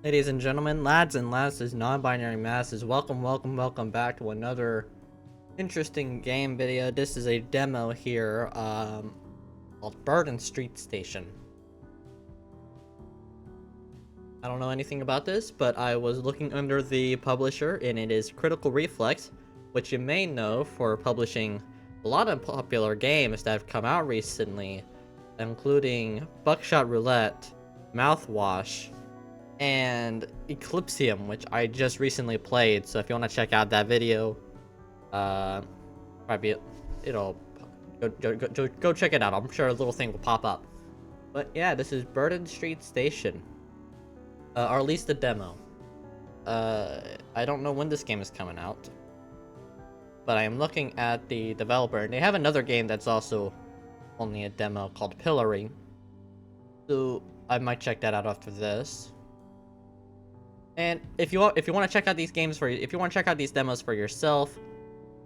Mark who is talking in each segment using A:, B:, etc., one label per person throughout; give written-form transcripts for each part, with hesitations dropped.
A: Ladies and gentlemen, lads and lasses, non-binary masses, welcome back to another interesting game video. This is a demo here, called Burden Street Station. I don't know anything about this, but I was looking under the publisher, and it is Critical Reflex, which you may know for publishing a lot of popular games that have come out recently, including Buckshot Roulette, Mouthwash, and Eclipsium, which I just recently played. So if you want to check out that video, probably it'll go check it out. I'm sure a little thing will pop up. But yeah, this is Burden Street Station, or at least the demo. I don't know when this game is coming out, but I am looking at the developer, and they have another game that's also only a demo called Pillory. So I might check that out after this. And if you want to check out these games if you want to check out these demos for yourself,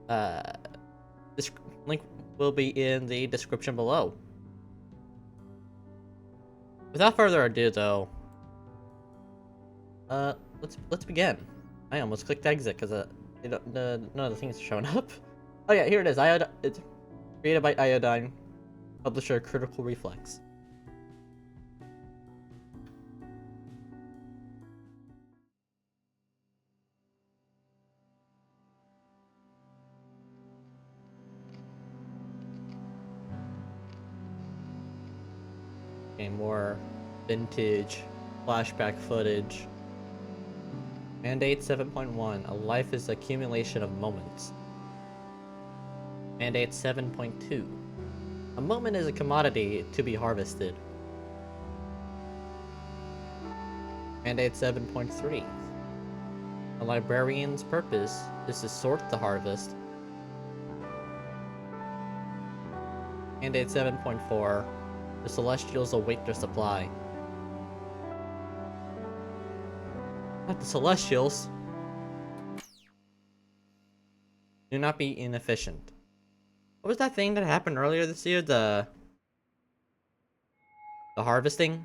A: this link will be in the description below. Without further ado, though, let's begin. I almost clicked exit because none of the things are showing up. Oh yeah, here it is. It's created by Iodine, publisher Critical Reflex. Okay, more vintage flashback footage. Mandate 7.1, a life is accumulation of moments. Mandate 7.2, a moment is a commodity to be harvested. Mandate 7.3, a librarian's purpose is to sort the harvest. Mandate 7.4, the Celestials await their supply. Not the Celestials. Do not be inefficient. What was that thing that happened earlier this year? The harvesting?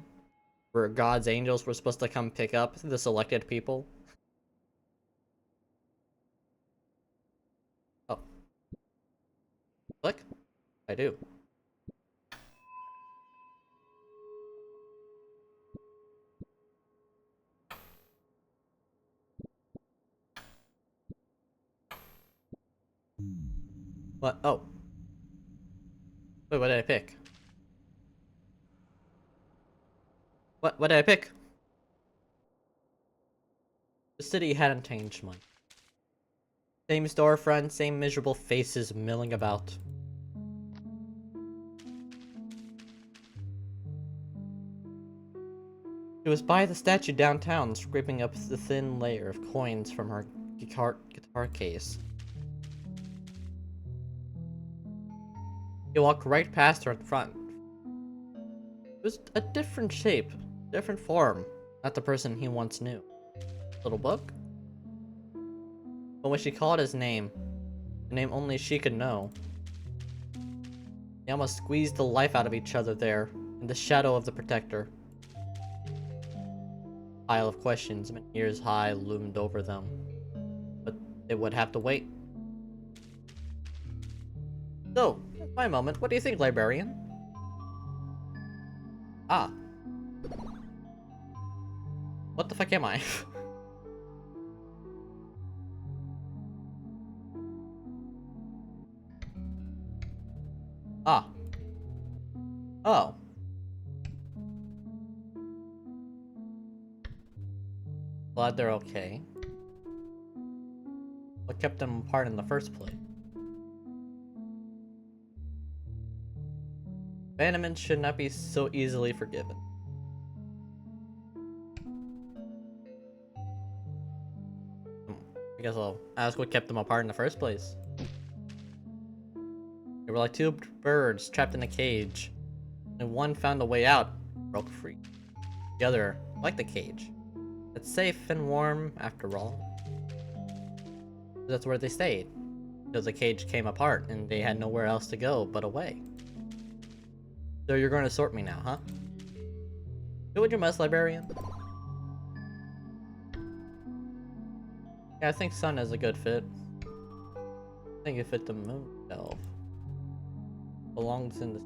A: Where God's angels were supposed to come pick up the selected people? Oh. Click? I do. What? Oh. Wait, what did I pick? What did I pick? The city hadn't changed much. Same storefront, same miserable faces milling about. She was by the statue downtown, scraping up the thin layer of coins from her guitar case. He walked right past her in front. It was a different shape, different form, not the person he once knew. Little book? But when she called his name, a name only she could know, they almost squeezed the life out of each other there, in the shadow of the protector. A pile of questions, many years high, loomed over them. But they would have to wait. So, my moment. What do you think, librarian? Ah. What the fuck am I? Ah. Oh. Glad they're okay. What kept them apart in the first place? Abandonment should not be so easily forgiven. I guess I'll ask what kept them apart in the first place. They were like two birds trapped in a cage, and one found a way out, broke free. The other, like the cage, it's safe and warm after all. That's where they stayed, because the cage came apart and they had nowhere else to go but away. So you're going to sort me now, huh? Do what you must, librarian. Yeah, I think sun is a good fit. I think it fit the moon shelf. Belongs in the...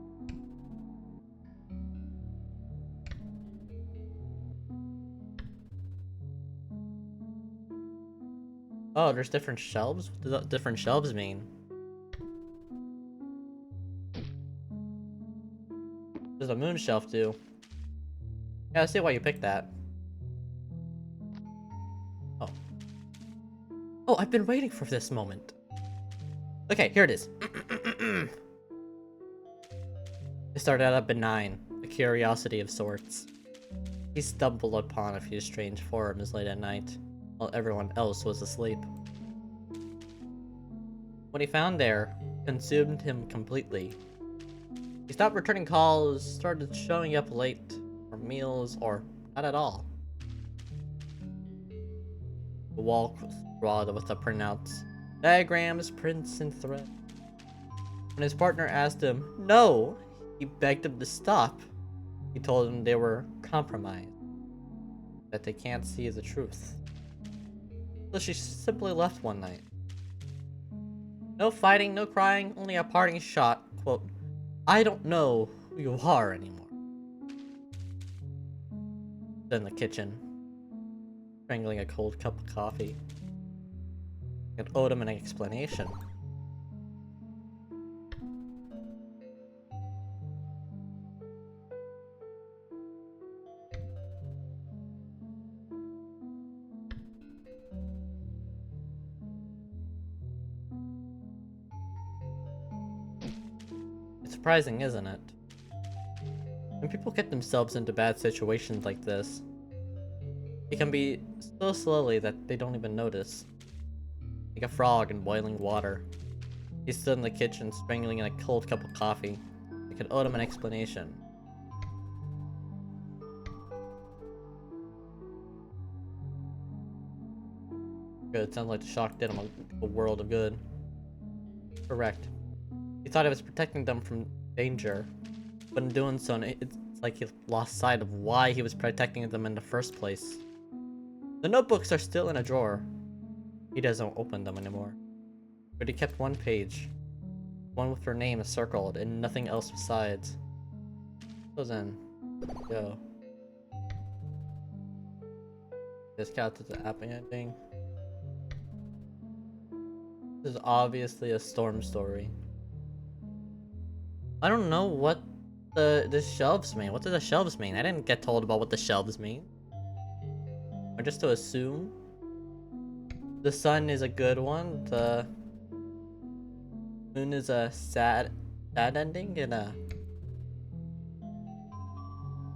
A: Oh, there's different shelves? What do the different shelves mean? What does the moon shelf do? Yeah, I see why you picked that. Oh. Oh, I've been waiting for this moment. Okay, here it is. It started out benign, a curiosity of sorts. He stumbled upon a few strange forms late at night, while everyone else was asleep. What he found there consumed him completely. He stopped returning calls, started showing up late for meals, or not at all. The wall was scrawled with the printouts, diagrams, prints, and threads. When his partner asked him no, he begged him to stop. He told them they were compromised, that they can't see the truth. So she simply left one night. No fighting, no crying, only a parting shot. Quote, I don't know who you are anymore. In the kitchen, strangling a cold cup of coffee. It owed him an explanation. It's surprising, isn't it? When people get themselves into bad situations like this, it can be so slowly that they don't even notice. Like a frog in boiling water. He stood in the kitchen, strangling in a cold cup of coffee. I could owe him an explanation. Good, sounds like the shock did him a world of good. Correct. He thought he was protecting them from danger, but in doing so, it's like he lost sight of why he was protecting them in the first place. The notebooks are still in a drawer. He doesn't open them anymore. But he kept one page. One with her name circled and nothing else besides. So then, go. This counts as the happy ending. This is obviously a storm story. I don't know what the shelves mean. What do the shelves mean? I didn't get told about what the shelves mean. Or just to assume. The sun is a good one. The moon is a sad ending, and a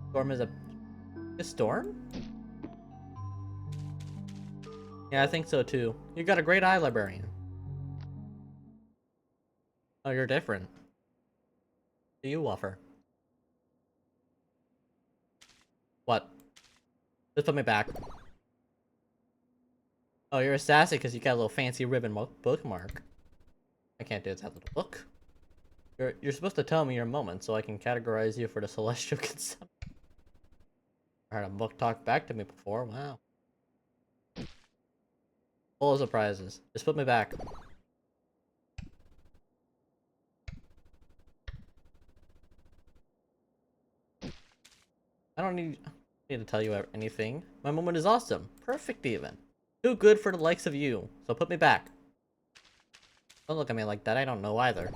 A: storm is a storm? Yeah, I think so too. You got a great eye, librarian. Oh, you're different. What do you offer? What? Just put me back. Oh, you're sassy because you got a little fancy ribbon bookmark. I can't do that little book. You're supposed to tell me your moment so I can categorize you for the celestial consumption. I heard a book talk back to me before. Wow. Full of surprises. Just put me back. I don't need to tell you anything. My moment is awesome. Perfect even. Too good for the likes of you. So put me back. Don't look at me like that. I don't know either.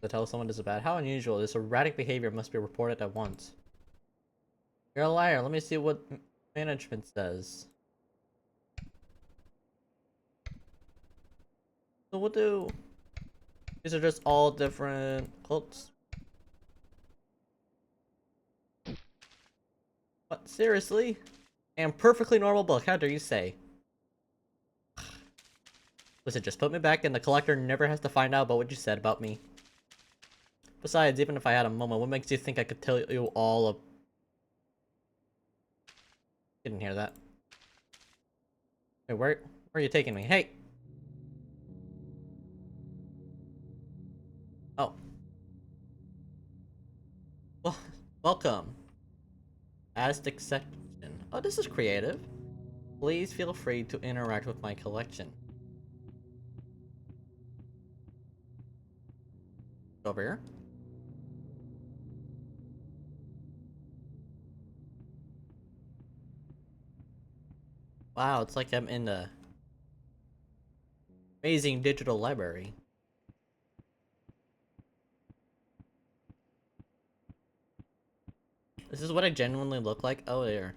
A: To tell someone this is bad. How unusual. This erratic behavior must be reported at once. You're a liar. Let me see what management says. So we'll do... These are just all different quotes. What? Seriously? And perfectly normal book. How dare you say? Listen, just put me back and the collector never has to find out about what you said about me. Besides, even if I had a moment, what makes you think I could tell you all of... Didn't hear that. Hey, where are you taking me? Hey! Oh. Well, welcome. Aztec section. Oh, this is creative. Please feel free to interact with my collection. Over here. Wow, it's like I'm in the amazing digital library. This is what I genuinely look like. Oh, there.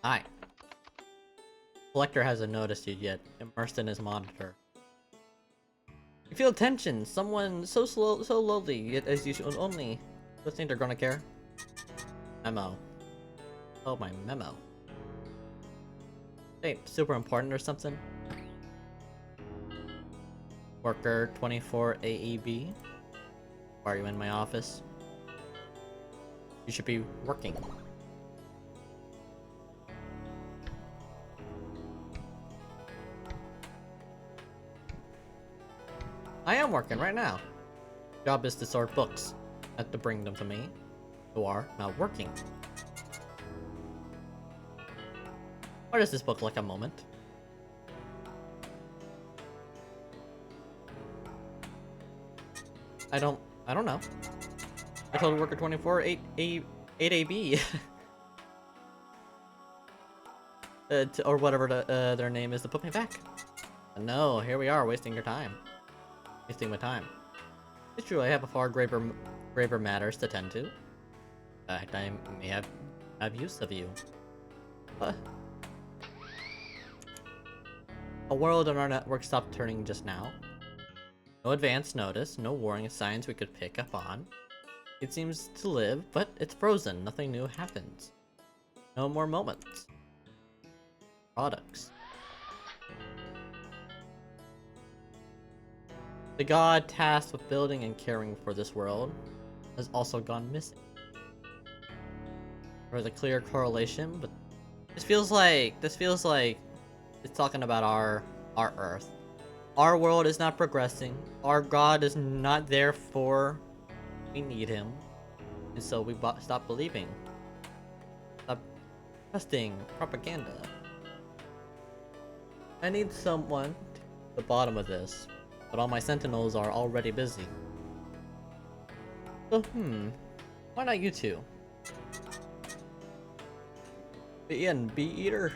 A: Hi. Collector hasn't noticed you yet, immersed in his monitor. You feel tension. Someone so slow, so lowly, yet as you should only. Do you think they're gonna care? Memo. Oh, my memo. Hey, super important or something? Worker 24 AEB. Why are you in my office? You should be working. I am working right now. Job is to sort books. Not to bring them to me. You are not working. Why does this book like a moment? I don't know. I told worker 24 8AB or whatever their name is to put me back. No, here we are wasting your time. Wasting my time. It's true, I have a far graver matters to tend to. In fact, I may have use of you. But a world on our network stopped turning just now. No advance notice, no warning signs we could pick up on. It seems to live, but it's frozen. Nothing new happens. No more moments. Products. The god tasked with building and caring for this world has also gone missing. There's a clear correlation, but this feels like it's talking about our Earth. Our world is not progressing. Our god is not there for we need him, and so we stop believing. Stop trusting propaganda. I need someone to the bottom of this, but all my sentinels are already busy. So why not you two? Ian, bee eater.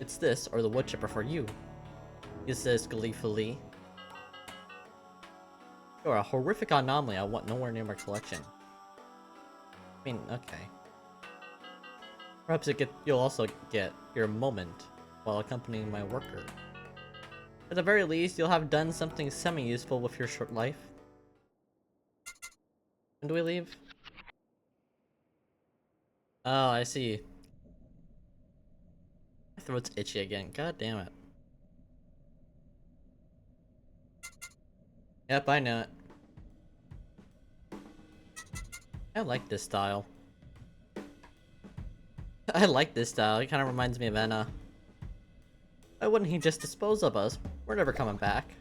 A: It's this or the wood chipper for you. He says gleefully. You're a horrific anomaly I want nowhere near my collection. I mean, okay. Perhaps you'll also get your moment while accompanying my worker. At the very least, you'll have done something semi-useful with your short life. When do we leave? Oh, I see. My throat's itchy again. God damn it. Yep, I know it. I like this style. I like this style. It kind of reminds me of Anna. Why wouldn't he just dispose of us? We're never coming back.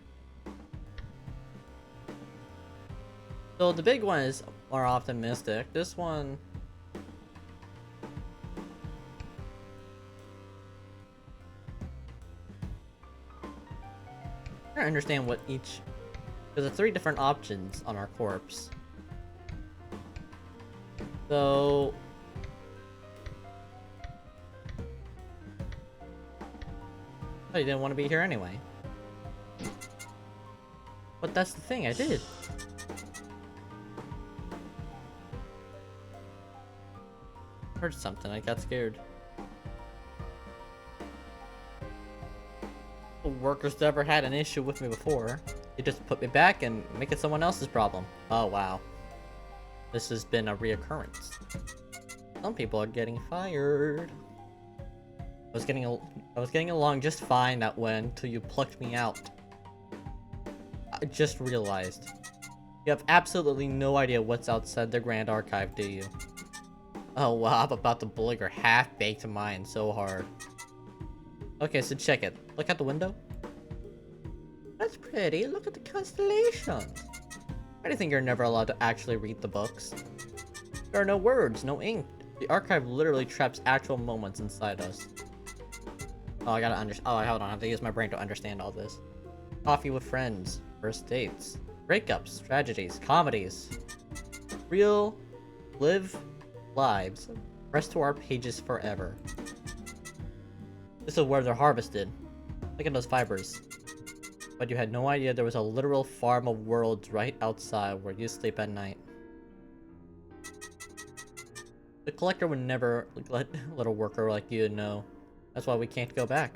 A: So the big one is more optimistic. This one... I don't understand what each... There's 3 different options on our corpse. So... Oh, you didn't want to be here anyway. But that's the thing, I did. Heard something, I got scared. The workers never had an issue with me before. They just put me back and make it someone else's problem. Oh wow. This has been a reoccurrence. Some people are getting fired. I was getting along just fine that when till you plucked me out. I just realized. You have absolutely no idea what's outside the Grand Archive, do you? Oh wow, I'm about to bully your half-baked mind so hard. Okay, so check it. Look out the window. That's pretty. Look at the constellations. Why do you think you're never allowed to actually read the books? There are no words, no ink. The archive literally traps actual moments inside us. Oh, I gotta understand. Oh, hold on. I have to use my brain to understand all this. Coffee with friends, first dates, breakups, tragedies, comedies. Real, live lives. Pressed to our pages forever. This is where they're harvested. Look at those fibers. But you had no idea there was a literal farm of worlds right outside where you sleep at night. The collector would never let a little worker like you know. That's why we can't go back.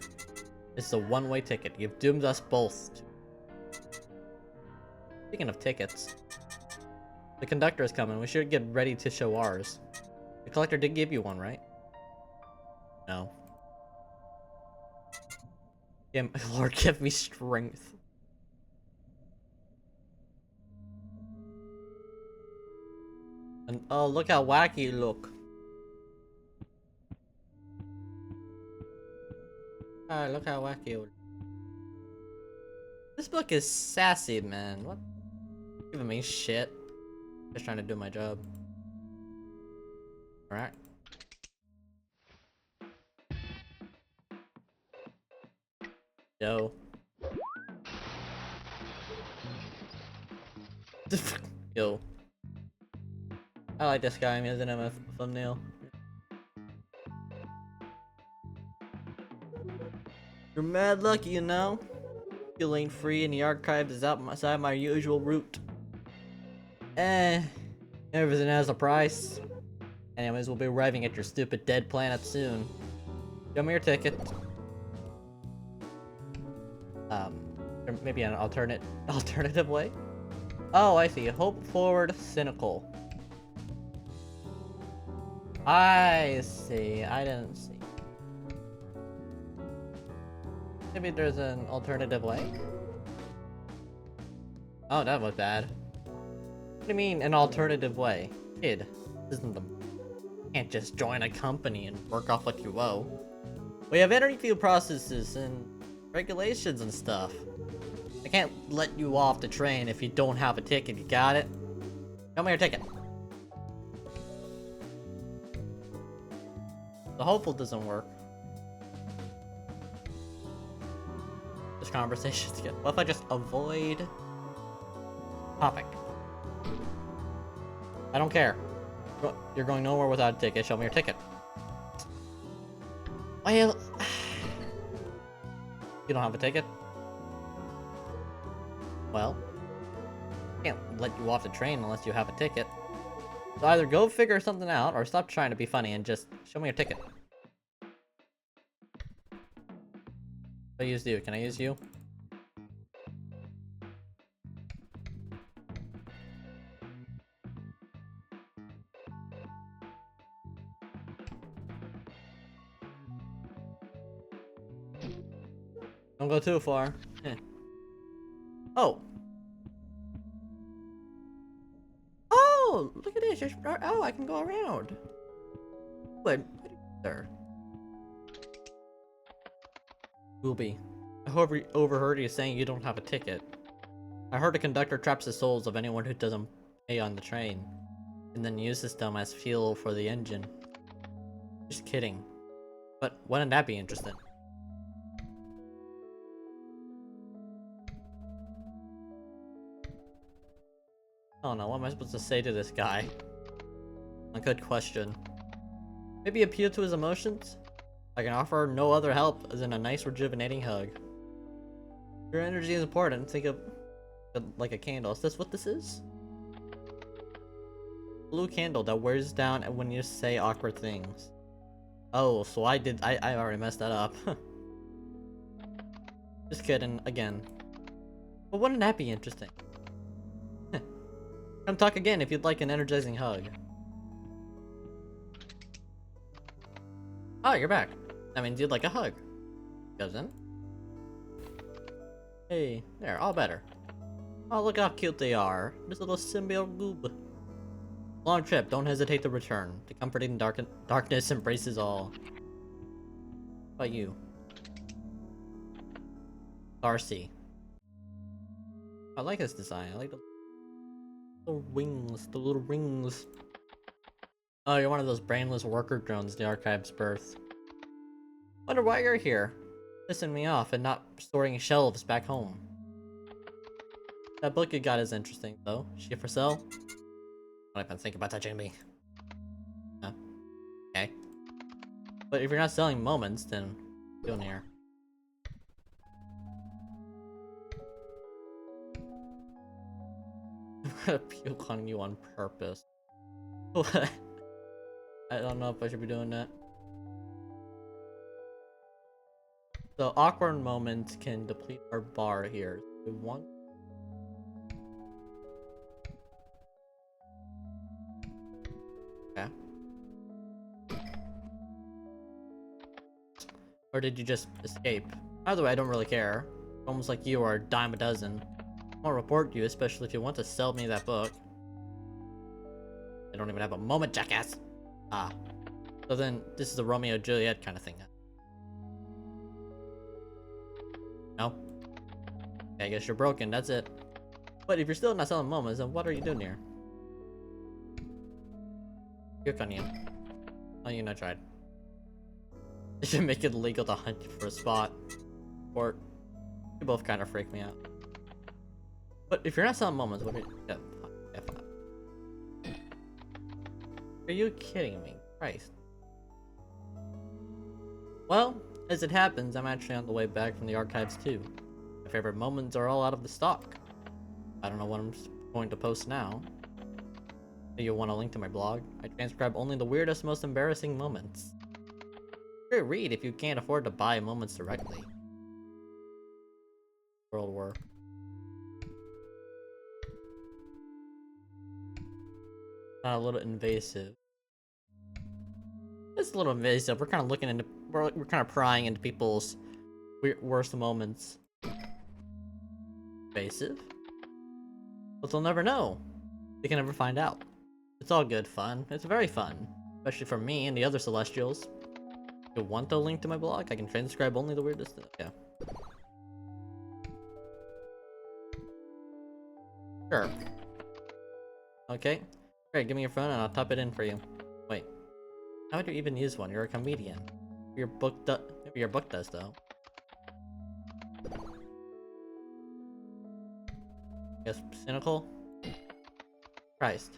A: This is a one-way ticket. You've doomed us both. Speaking of tickets, the conductor is coming. We should get ready to show ours. The collector did give you one, right? No. Lord, give me strength. And oh, look how wacky you look. Ah, look how wacky you look. This book is sassy, man. What? Giving me shit. Just trying to do my job. Alright. Yo. Yo. I like this guy. I'm using him as a thumbnail. You're mad lucky, you know? Feeling free in the archives is outside my usual route. Everything has a price. Anyways, we'll be arriving at your stupid dead planet soon. Show me your ticket. Maybe an alternative way? Oh, I see. Hope forward, cynical. I see. I didn't see. Maybe there's an alternative way? Oh, that was bad. What do you mean, an alternative way? Kid, this isn't the... You can't just join a company and work off what you owe. We have interview processes and regulations and stuff. I can't let you off the train if you don't have a ticket, you got it? Show me your ticket. The hopeful doesn't work. This conversation's good. What if I just avoid topic? I don't care. You're going nowhere without a ticket. Show me your ticket. Well, you don't have a ticket? Well, I can't let you off the train unless you have a ticket. So either go figure something out, or stop trying to be funny and just show me your ticket. I use you. Can I use you? Don't go too far. Oh. Oh, look at this. Oh, I can go around. What? Sir. Booby. I overheard you saying you don't have a ticket. I heard the conductor traps the souls of anyone who doesn't pay on the train, and then uses them as fuel for the engine. Just kidding. But wouldn't that be interesting? Oh no, what am I supposed to say to this guy? A good question. Maybe appeal to his emotions? I can offer no other help as in a nice rejuvenating hug. Your energy is important. Think of it like a candle. Is this what this is? Blue candle that wears down when you say awkward things. Oh, so I already messed that up. Just kidding, again. But wouldn't that be interesting? Come talk again if you'd like an energizing hug. Oh, you're back. That means you'd like a hug. Doesn't? Hey, there, all better. Oh, look how cute they are. This little symbiote goob. Long trip, don't hesitate to return. The comforting darkness embraces all. How about you? Darcy. I like this design. I like the... Little wings, the little rings. Oh, you're one of those brainless worker drones the archive's birth. Wonder why you're here. Pissing me off and not storing shelves back home. That book you got is interesting, though. She for sale? Don't even think about touching me. Huh. Okay. But if you're not selling moments, then what are you doing here? I'm gonna puke on you on purpose. What? I don't know if I should be doing that. So awkward moments can deplete our bar here. So one. Okay. Or did you just escape? Either way, I don't really care. Almost like you are a dime a dozen. I'll report you, especially if you want to sell me that book. I don't even have a moment, jackass! Ah. So then, this is a Romeo and Juliet kind of thing. No? Okay, I guess you're broken, that's it. But if you're still not selling moments, then what are you doing here? Puke on you. Oh, you know, tried. They should make it illegal to hunt you for a spot. Or, you both kind of freak me out. But if you're not selling moments, what are you... Yeah, fine. Are you kidding me? Christ. Well, as it happens, I'm actually on the way back from the archives too. My favorite moments are all out of the stock. I don't know what I'm going to post now. Do you want a link to my blog? I transcribe only the weirdest, most embarrassing moments. Sure, read if you can't afford to buy moments directly. World War. Not a little invasive. It's a little invasive. We're kind of looking into, we're kind of prying into people's worst moments. Invasive? But they'll never know. They can never find out. It's all good fun. It's very fun. Especially for me and the other Celestials. If you want the link to my blog, I can transcribe only the weirdest stuff. Yeah. Sure. Okay. Great, give me your phone and I'll type it in for you. Wait. How would you even use one? You're a comedian. Maybe your book does, though. Guess cynical? Christ.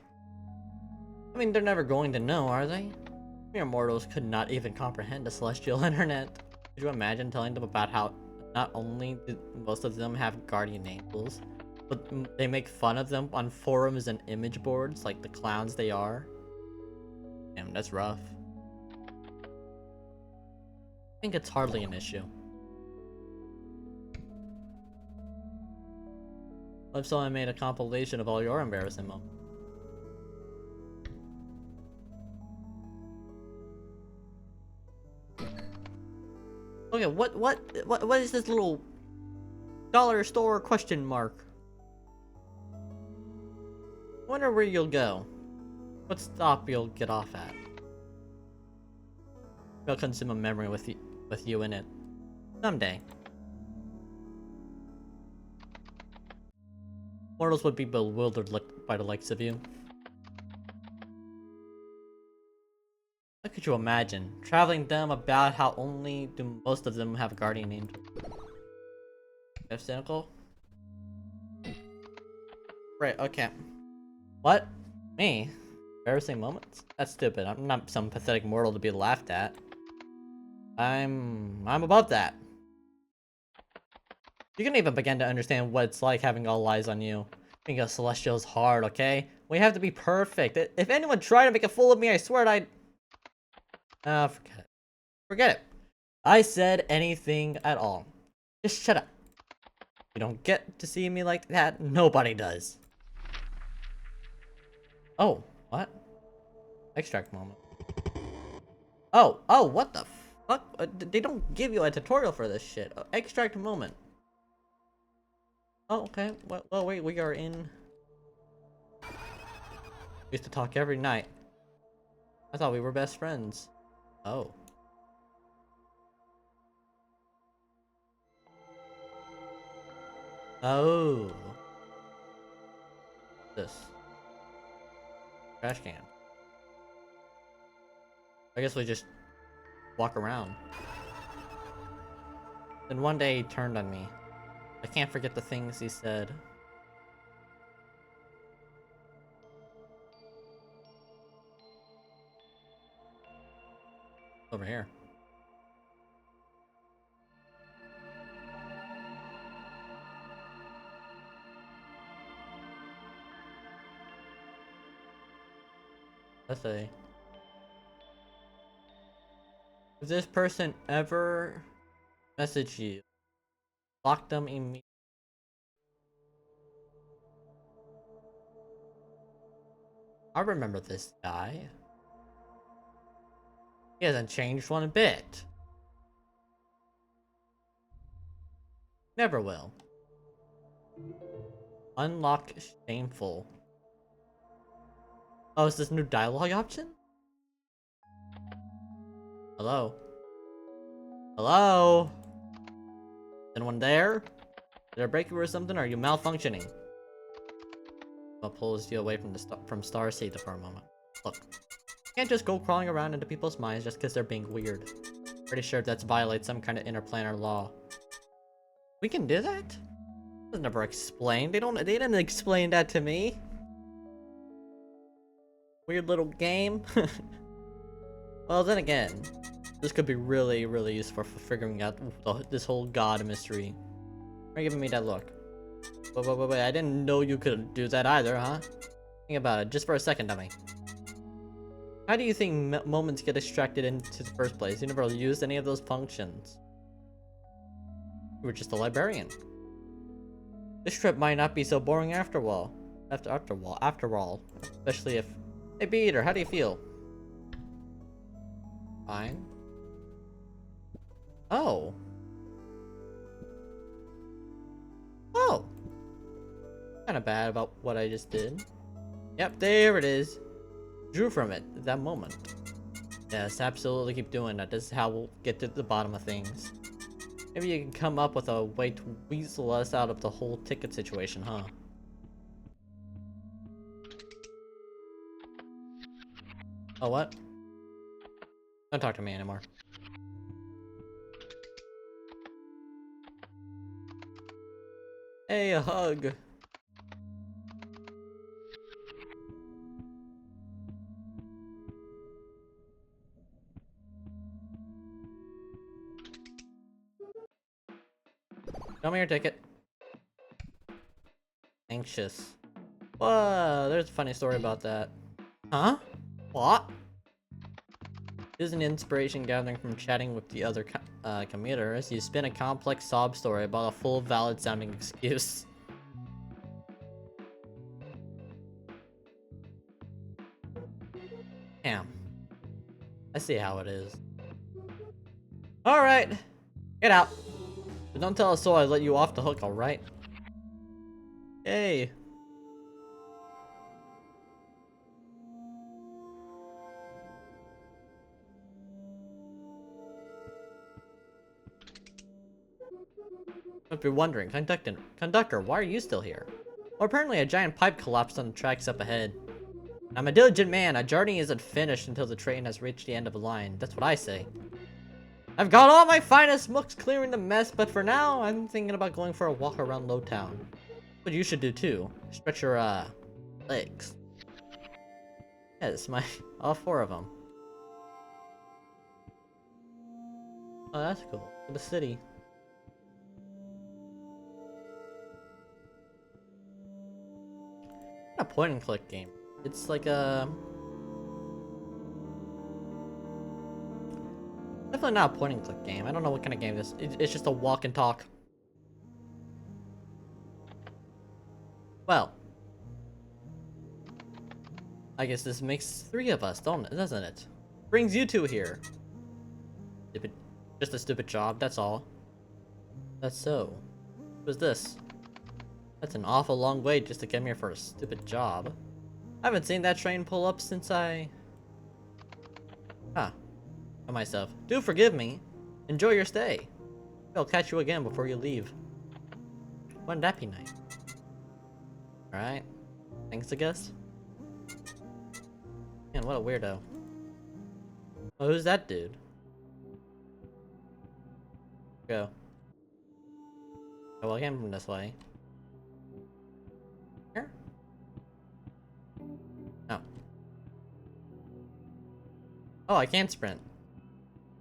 A: I mean, they're never going to know, are they? Mere mortals could not even comprehend the celestial internet. Could you imagine telling them about how not only do most of them have guardian angels, but they make fun of them on forums and image boards like the clowns they are? Damn, that's rough. I think it's hardly an issue. If someone made a compilation of all your embarrassing moments. Okay, what is this little dollar store question mark? Wonder where you'll go. What stop you'll get off at. I'll consume a memory with you in it. Someday. Mortals would be bewildered by the likes of you. What could you imagine? Traveling them about how only do most of them have a guardian angel. That's cynical? Right, okay. What? Me? Embarrassing moments? That's stupid. I'm not some pathetic mortal to be laughed at. I'm above that. You can even begin to understand what it's like having all eyes on you. Being a celestial is hard, okay? We have to be perfect. If anyone tried to make a fool of me, I swear I'd... forget it. Forget it. I said anything at all. Just shut up. You don't get to see me like that. Nobody does. Oh, what? Extract moment. Oh, what the fuck? They don't give you a tutorial for this shit. Extract moment. Oh, okay. Well, wait, we are in... We used to talk every night. I thought we were best friends. Oh. Oh. This. Trash can. I guess we just walk around. Then one day he turned on me. I can't forget the things he said. Over here. Let's see. If this person ever messaged you, block them immediately. I remember this guy. He hasn't changed one bit. Never will. Unlock shameful. Oh, is this new dialogue option? Hello? Hello? Anyone there? Did I break you or something? Or are you malfunctioning? I'll pull you away from Star City for a moment. Look, you can't just go crawling around into people's minds just because they're being weird. Pretty sure that violates some kind of interplanar law. We can do that? It was never explained. They didn't explain that to me. Weird little game. Well, then again, this could be really, really useful for figuring out this whole god mystery. Why are you giving me that look? Wait, I didn't know you could do that either, huh? Think about it, just for a second, dummy. How do you think moments get extracted into the first place? You never used any of those functions. You were just a librarian. This trip might not be so boring after all. After all. Especially if... Hey, Peter, how do you feel? Fine. Oh. Oh. Kinda bad about what I just did. Yep, there it is. Drew from it at that moment. Yes, absolutely keep doing that. This is how we'll get to the bottom of things. Maybe you can come up with a way to weasel us out of the whole ticket situation, huh? Oh, what? Don't talk to me anymore. Hey, a hug. Show me your ticket. Anxious. Whoa, there's a funny story about that. Huh? What? Here's an inspiration gathering from chatting with the other commuters. You spin a complex sob story about a full, valid-sounding excuse. Damn. I see how it is. Alright. Get out. But don't tell us so I let you off the hook, alright? Hey. If you're wondering, conductor, why are you still here? Well, apparently a giant pipe collapsed on the tracks up ahead. I'm a diligent man. A journey isn't finished until the train has reached the end of the line. That's what I say. I've got all my finest looks clearing the mess, but for now, I'm thinking about going for a walk around Lowtown. What you should do too. Stretch your, legs. Yes, all four of them. Oh, that's cool. The city. A point and click game. It's like a... Definitely not a point and click game. I don't know what kind of game this is. It's just a walk and talk. Well. I guess this makes 3 of us, doesn't it? Brings you 2 here. Just a stupid job, that's all. That's so. What was this? That's an awful long way just to come here for a stupid job. I haven't seen that train pull up since I... Huh. Tell myself, do forgive me. Enjoy your stay. I'll catch you again before you leave. Wouldn't that be nice? Alright. Thanks, I guess. Man, what a weirdo. Oh, who's that dude? Go. Oh, well, I came from this way. Here? Oh. Oh, I can sprint.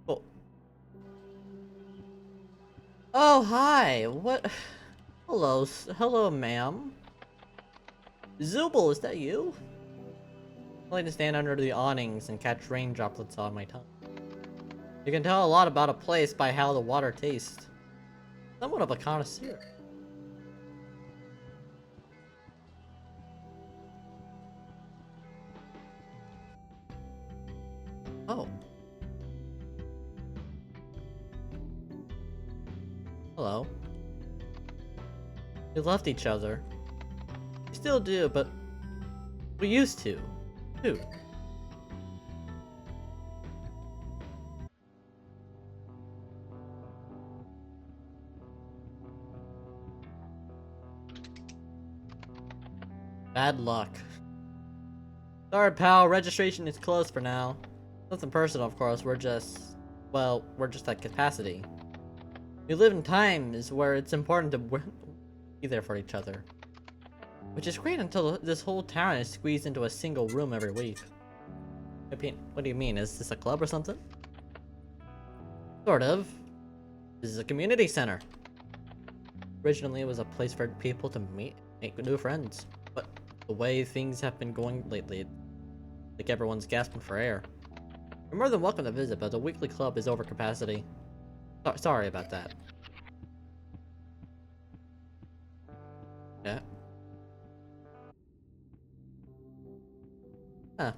A: Cool. Oh, hi! What? Hello, hello, ma'am. Zooble, is that you? I like to stand under the awnings and catch rain droplets on my tongue. You can tell a lot about a place by how the water tastes. Somewhat of a connoisseur. Oh. Hello. We left each other. We still do, but we used to, too. Bad luck. Sorry, pal. Registration is closed for now. Nothing personal, of course. We're just at capacity. We live in times where it's important to be there for each other. Which is great until this whole town is squeezed into a single room every week. What do you mean? Is this a club or something? Sort of. This is a community center. Originally, it was a place for people to meet, make new friends. But the way things have been going lately, like everyone's gasping for air. You're more than welcome to visit, but the weekly club is over capacity. Sorry about that. Yeah. Huh.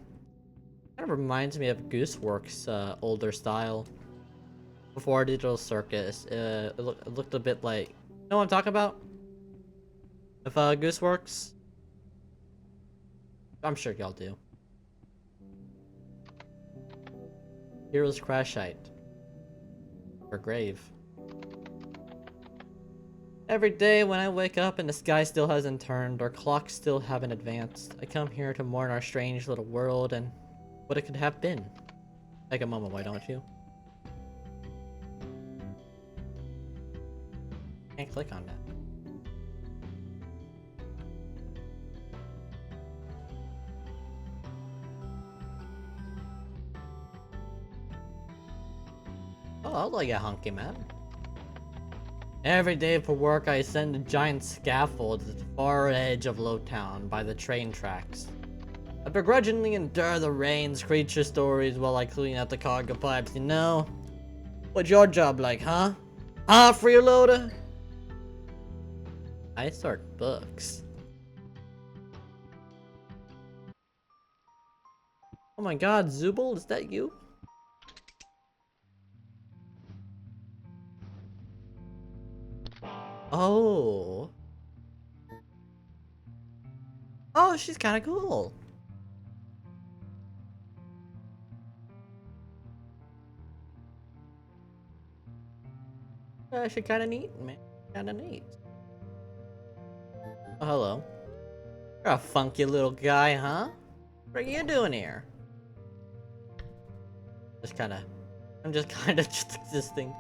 A: Kind of reminds me of Gooseworks' older style. Before Digital Circus, it looked a bit like... You know what I'm talking about? If Gooseworks? I'm sure y'all do. Heroes Crash Site. Or grave. Every day when I wake up and the sky still hasn't turned, or clocks still haven't advanced, I come here to mourn our strange little world and what it could have been. Take a moment, why don't you? Can't click on that. Oh, I'll let you hunky, man. Every day for work, I ascend a giant scaffold at the far edge of Lowtown by the train tracks. I begrudgingly endure the rain's creature stories while I clean out the cargo pipes, you know? What's your job like, huh? Huh, freeloader? I sort books. Oh my god, Zooble, is that you? Oh. Oh, she's kinda cool. She's kinda neat, man. Kinda neat. Oh, hello. You're a funky little guy, huh? What are you doing here? I'm just kinda just existing.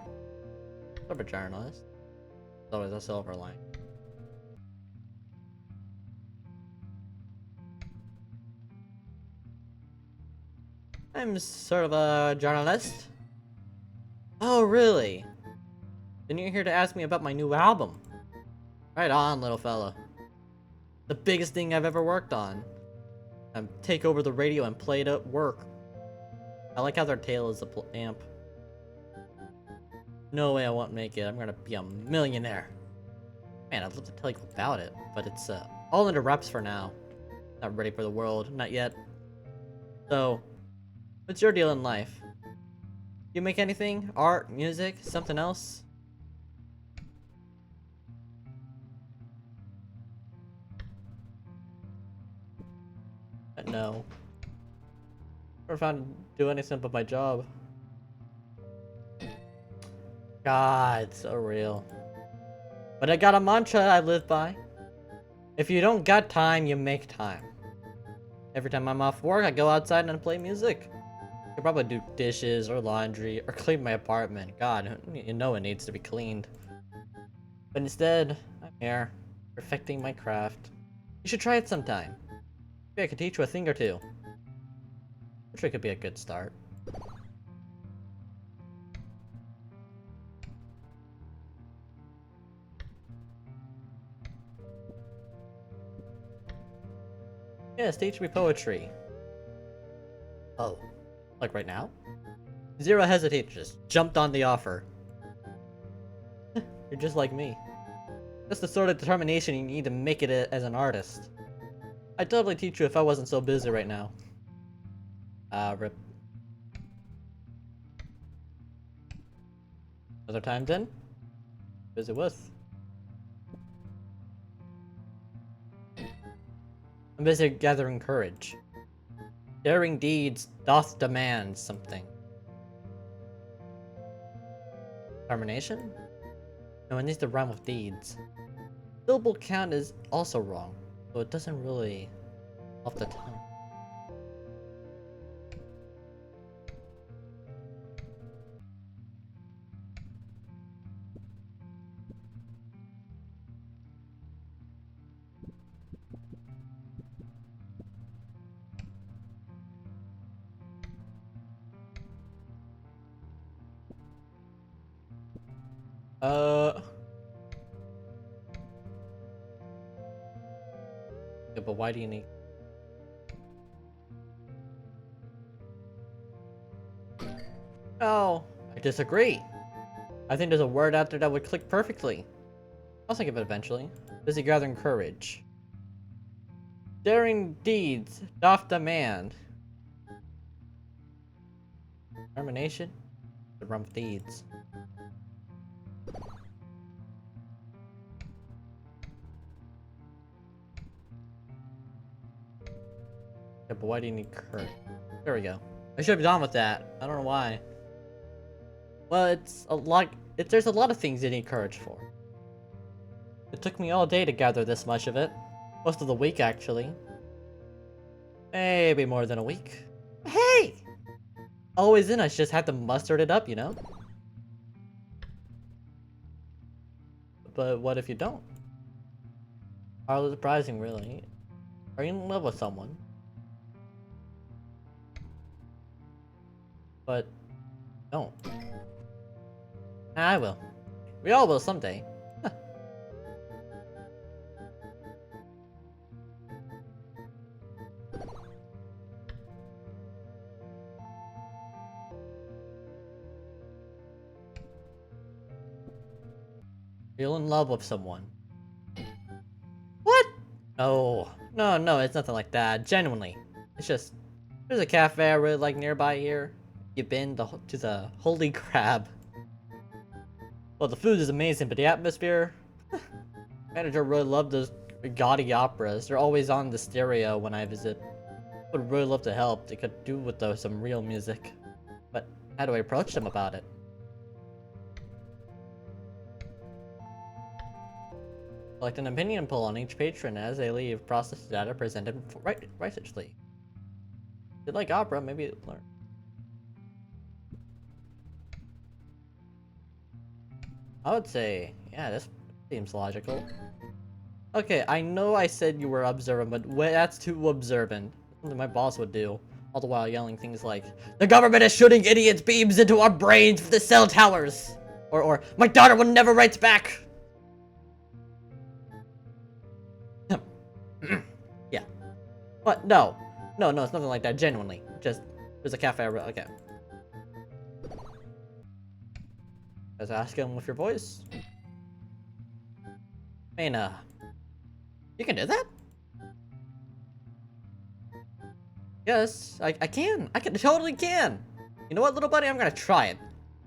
A: I'm a journalist. It's always a silver line. I'm sort of a journalist. Oh, really? Then you're here to ask me about my new album. Right on, little fella. The biggest thing I've ever worked on. Take over the radio and play it at work. I like how their tail is the amp. No way I won't make it. I'm gonna be a millionaire. Man, I'd love to tell you about it, but it's all under wraps for now. Not ready for the world, not yet. So, what's your deal in life? You make anything? Art, music, something else? No. Never found to do anything but my job. God, so real. But I got a mantra I live by. If you don't got time, you make time. Every time I'm off work, I go outside and play music. I could probably do dishes or laundry or clean my apartment. God, you know it needs to be cleaned. But instead, I'm here, perfecting my craft. You should try it sometime. Maybe I could teach you a thing or two. Which could be a good start. Yes, teach me poetry. Oh, like right now? Zero hesitation, just jumped on the offer. You're just like me. That's the sort of determination you need to make it as an artist. I'd totally teach you if I wasn't so busy right now. Rip. Other time then? Busy with. I'm busy gathering courage. Daring deeds doth demand something. Determination? No, it needs to rhyme with deeds. Syllable count is also wrong, so it doesn't really off the tongue. Yeah, but why do you need... Oh, I disagree. I think there's a word out there that would click perfectly. I'll think of it eventually. Busy gathering courage. Daring deeds doth demand. Determination? The rhyme with deeds. Yeah, but why do you need courage? There we go. I should have done with that. I don't know why. Well, it's a lot. There's a lot of things you need courage for. It took me all day to gather this much of it. Most of the week, actually. Maybe more than a week. Hey! Always in, I just had to muster it up, you know? But what if you don't? Hardly surprising, really. Are you in love with someone? But don't. I will. We all will someday. You're in love with someone. What? No. No, it's nothing like that. Genuinely. It's just, there's a cafe I really like nearby here. You've been to the Holy Crab. Well, the food is amazing, but the atmosphere... Manager really loved those gaudy operas. They're always on the stereo when I visit. Would really love to help. They could do with some real music. But how do I approach them about it? Collect an opinion poll on each patron as they leave. Process data presented righteously. If you like opera, maybe learn. I would say, yeah, this seems logical. Okay, I know I said you were observant, but that's too observant. Something my boss would do. All the while yelling things like, "The government is shooting idiots beams into our brains for the cell towers!" Or, "My daughter will never write back!" Yeah. But no, it's nothing like that, genuinely. Just, there's a cafe, okay. Just ask him with your voice. Maina, you can do that? Yes, I can. I totally can. You know what, little buddy? I'm gonna try it.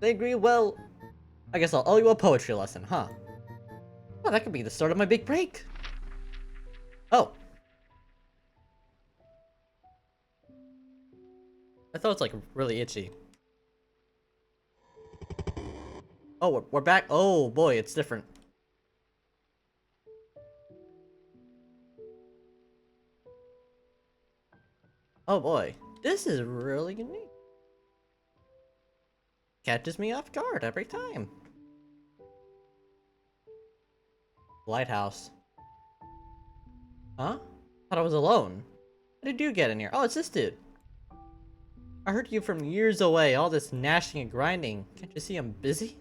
A: They agree, well, I guess I'll owe you a poetry lesson, huh? Well, that could be the start of my big break. Oh. I thought it was like really itchy. Oh, we're back. Oh boy, it's different. Oh boy, this is really unique. Catches me off guard every time. Lighthouse. Huh? Thought I was alone. How did you get in here? Oh, it's this dude. I heard you from years away, all this gnashing and grinding. Can't you see I'm busy?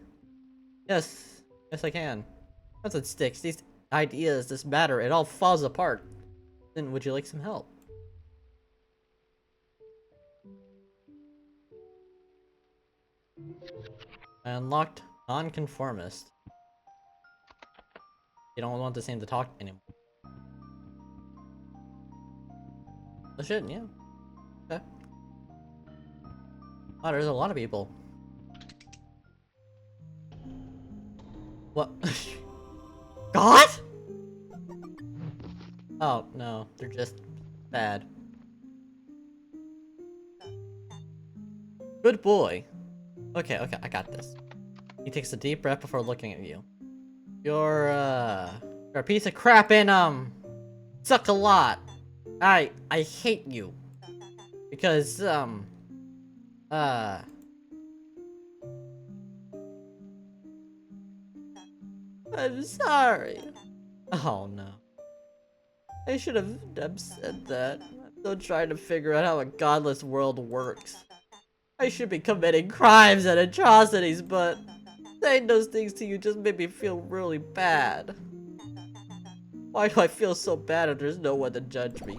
A: Yes. Yes, I can. Nothing sticks. These ideas, this matter, it all falls apart. Then would you like some help? I unlocked nonconformist. You don't want the same to talk anymore. Oh shit, yeah. Okay. Oh, there's a lot of people. What? God? Oh, no. They're just bad. Good boy. Okay, okay, I got this. He takes a deep breath before looking at you. You're a piece of crap and, suck a lot. I hate you. Because, I'm sorry. Oh no. I should have said that. I'm still trying to figure out how a godless world works. I should be committing crimes and atrocities, but saying those things to you just made me feel really bad. Why do I feel so bad if there's no one to judge me?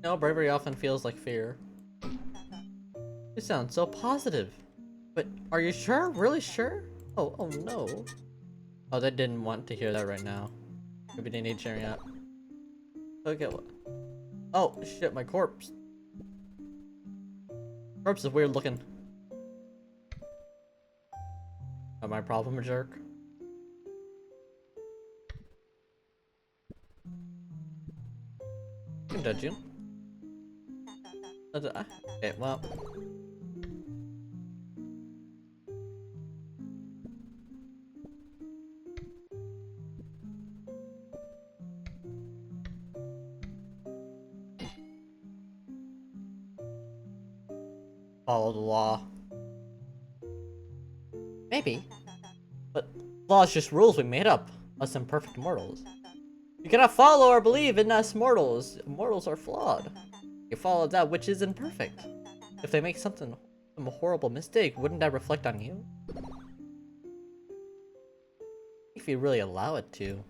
A: No, bravery often feels like fear. You sound so positive. But are you sure? Really sure? Oh no. Oh, they didn't want to hear that right now. Maybe they need cheering up. Okay, what? Oh, shit, my corpse. Corpse is weird looking. Am I a problem, jerk? I can judge you. Okay, well. Follow the law. Maybe. But law is just rules we made up. Us imperfect mortals. You cannot follow or believe in us mortals. Mortals are flawed. You follow that which is imperfect. If they make some horrible mistake, wouldn't that reflect on you? If you really allow it to.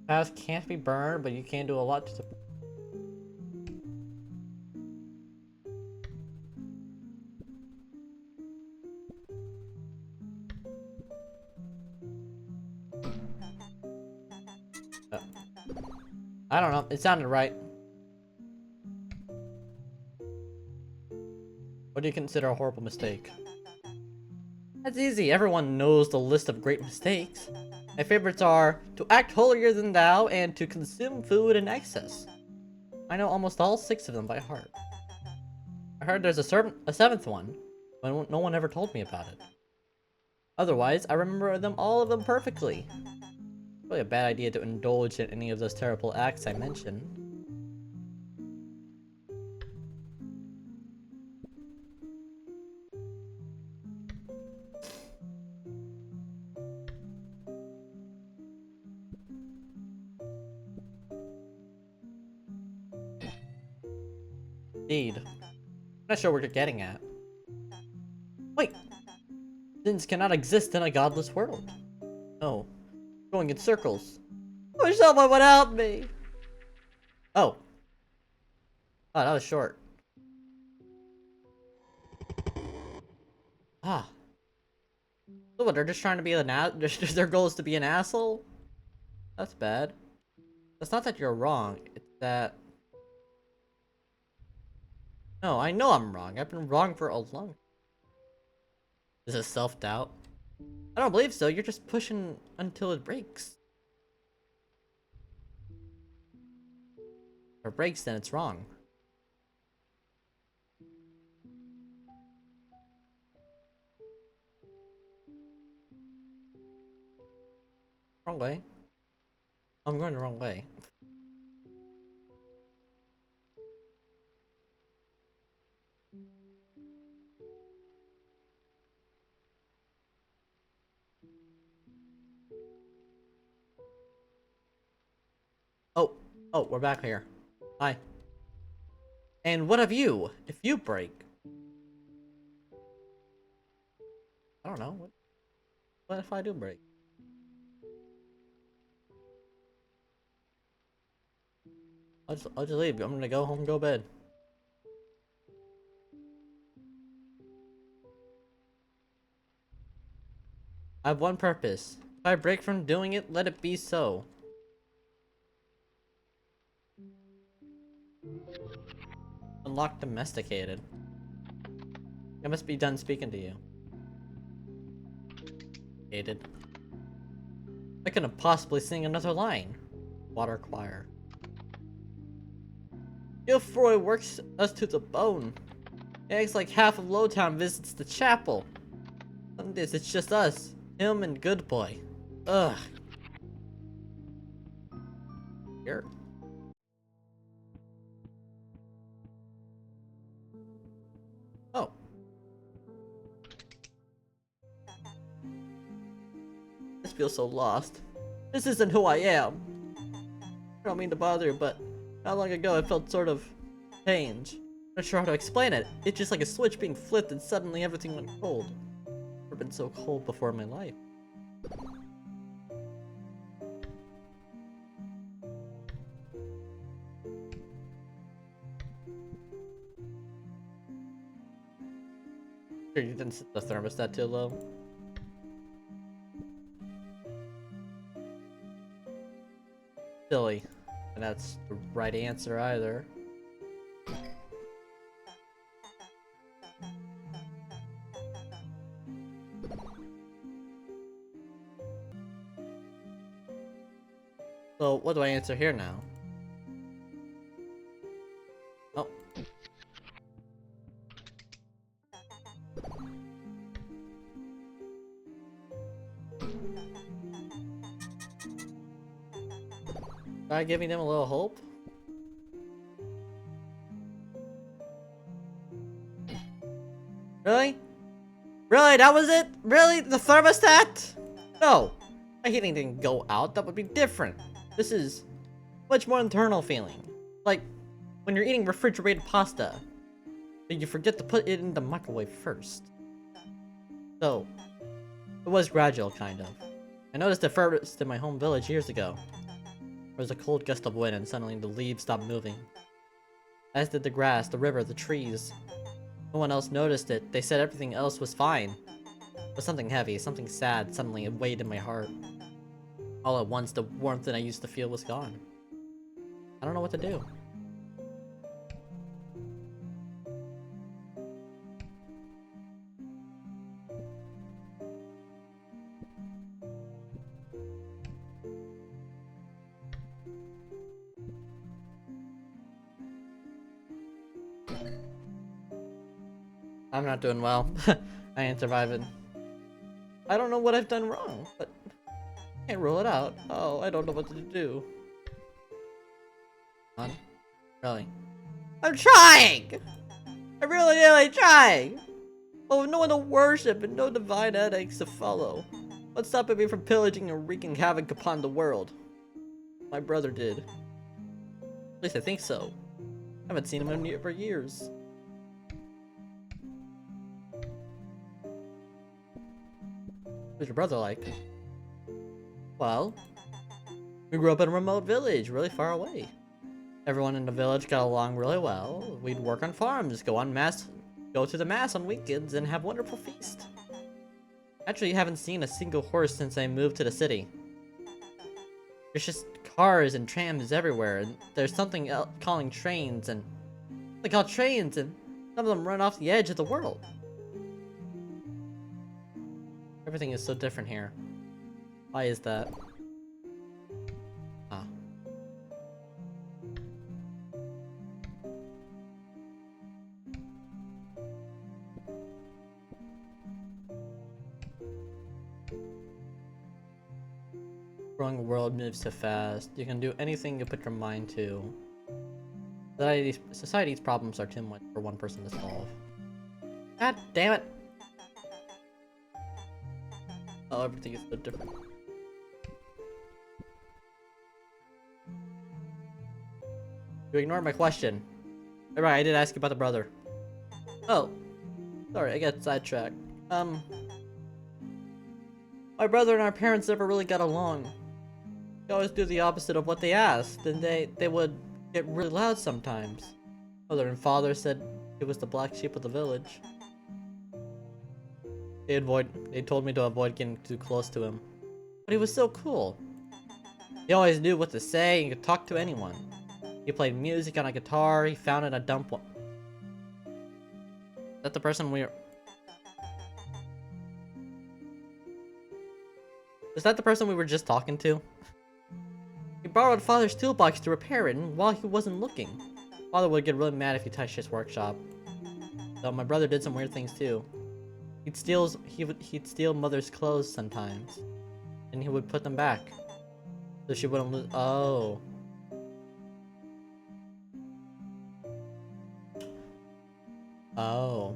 A: Past can't be burned, but you can do a lot to. I don't know. It sounded right. What do you consider a horrible mistake? That's easy. Everyone knows the list of great mistakes. My favorites are to act holier than thou and to consume food in excess. I know almost all 6 of them by heart. I heard there's a 7th one, but no one ever told me about it. Otherwise, I remember all of them perfectly. Probably a bad idea to indulge in any of those terrible acts I mentioned. Indeed. I'm not sure what you're getting at. Wait! Sins cannot exist in a godless world. No. Going in circles. I wish someone would help me! Oh. Oh, that was short. Ah. So what, they're just trying to be an ass- their goal is to be an asshole? That's bad. It's not that you're wrong, it's that... No, I know I'm wrong. I've been wrong for a long... Is it self-doubt? I don't believe so, you're just pushing until it breaks. If it breaks, then it's wrong. Wrong way. I'm going the wrong way. Oh, oh, we're back here. Hi. And what of you? If you break, I don't know. What if I do break? I'll just leave. I'm gonna go home, go bed. I have one purpose. If I break from doing it, let it be so. Unlock domesticated. I must be done speaking to you. Hated. I couldn't possibly sing another line. Water choir. Gilfroy works us to the bone. It acts like half of Lowtown visits the chapel. Some days it's just us, him and Good Boy. Ugh. Here. Oh. This feels so lost. This isn't who I am. I don't mean to bother you, but not long ago I felt sort of change. Not sure how to explain it. It's just like a switch being flipped and suddenly everything went cold. Never been so cold before in my life. Sure you didn't set the thermostat too low? Silly. And that's the right answer either. So, what do I answer here now? Oh. Try giving them a little hope? Really? Really? That was it? Really? The thermostat? No. My heating didn't go out. That would be different. This is much more internal feeling. Like when you're eating refrigerated pasta, but you forget to put it in the microwave first. So, it was gradual, kind of. I noticed it first in my home village years ago. There was a cold gust of wind and suddenly the leaves stopped moving. As did the grass, the river, the trees. No one else noticed it. They said everything else was fine. But something heavy, something sad suddenly weighed in my heart. All at once, the warmth that I used to feel was gone. I don't know what to do. I'm not doing well. I ain't surviving. I don't know what I've done wrong, but I can't rule it out. Oh, I don't know what to do. Huh? Really? I'm trying! I'm really trying! But with no one to worship and no divine ethics to follow, what's stopping me from pillaging and wreaking havoc upon the world? My brother did. At least I think so. I haven't seen him for years. What's your brother like? Well, we grew up in a remote village, really far away. Everyone in the village got along really well. We'd work on farms, go to the mass on weekends, and have wonderful feast. Actually, haven't seen a single horse since I moved to the city. There's just cars and trams everywhere, and there's something else calling trains, and they call trains, and some of them run off the edge of the world. Everything is so different here. Why is that? Ah. Growing world moves too fast. You can do anything you put your mind to. Society's problems are too much for one person to solve. God damn it! Oh, everything is so different. You ignored my question. Right, I did ask you about the brother. Oh, sorry, I got sidetracked. My brother and our parents never really got along. They always do the opposite of what they asked, and they would get really loud sometimes. Mother and father said he was the black sheep of the village. They told me to avoid getting too close to him. But he was so cool. He always knew what to say and could talk to anyone. He played music on a guitar, he founded a dump one. Is that the person we were... Is that the person we were just talking to? He borrowed father's toolbox to repair it, and while he wasn't looking. Father would get really mad if he touched his workshop. So my brother did some weird things too. He'd steal mother's clothes sometimes. And he would put them back. So she wouldn't lose. Oh. Oh.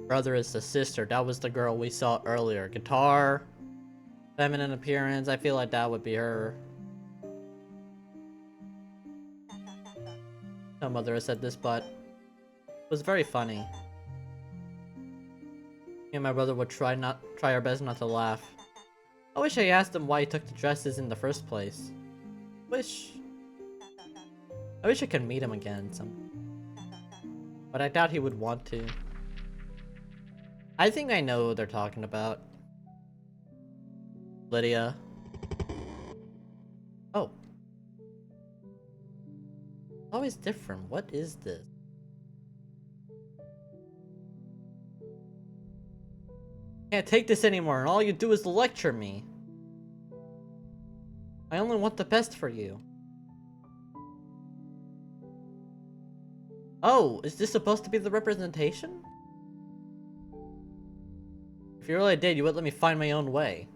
A: Brother is the sister. That was the girl we saw earlier. Guitar. Feminine appearance. I feel like that would be her. No mother has said this, but it was very funny. Me and my brother would try our best not to laugh. I wish I asked him why he took the dresses in the first place. I wish I could meet him again but I doubt he would want to. I think I know who they're talking about. Lydia. Oh. Always different. What is this? Can't take this anymore, and all you do is lecture me. I only want the best for you. Oh, is this supposed to be the representation? If you really did, you would let me find my own way.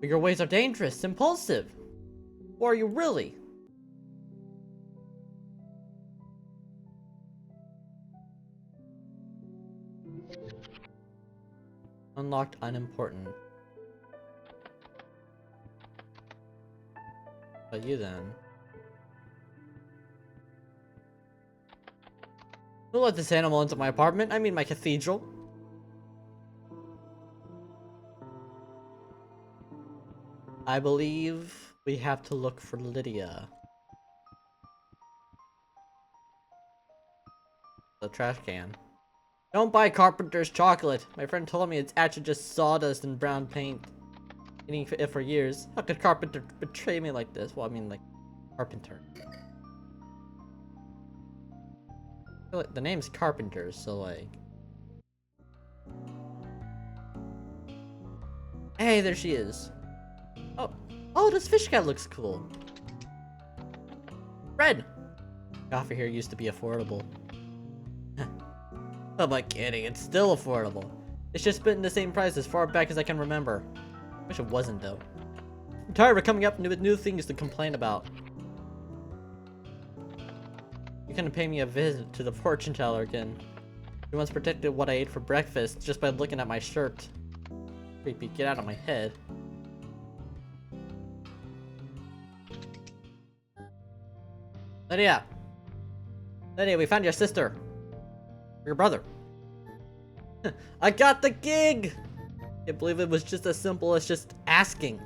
A: But your ways are dangerous, impulsive. Or are you really? Unlocked unimportant. But you then? Who let this animal into my apartment? I mean my cathedral. I believe we have to look for Lydia. The trash can. Don't buy Carpenter's chocolate. My friend told me it's actually just sawdust and brown paint. Eating it for years. How could Carpenter betray me like this? Well, I mean, like, Carpenter. I feel like the name's Carpenter, so like... Hey, there she is. Oh, this fish guy looks cool. Red! Coffee here used to be affordable. How am I kidding? It's still affordable. It's just been the same price as far back as I can remember. Wish it wasn't though. I'm tired of coming up with new things to complain about. You couldn't pay me a visit to the fortune teller again. He once predicted what I ate for breakfast just by looking at my shirt. Creepy, get out of my head. Lydia! Lydia, we found your sister. Your brother. I got the gig! Can't believe it was just as simple as just asking.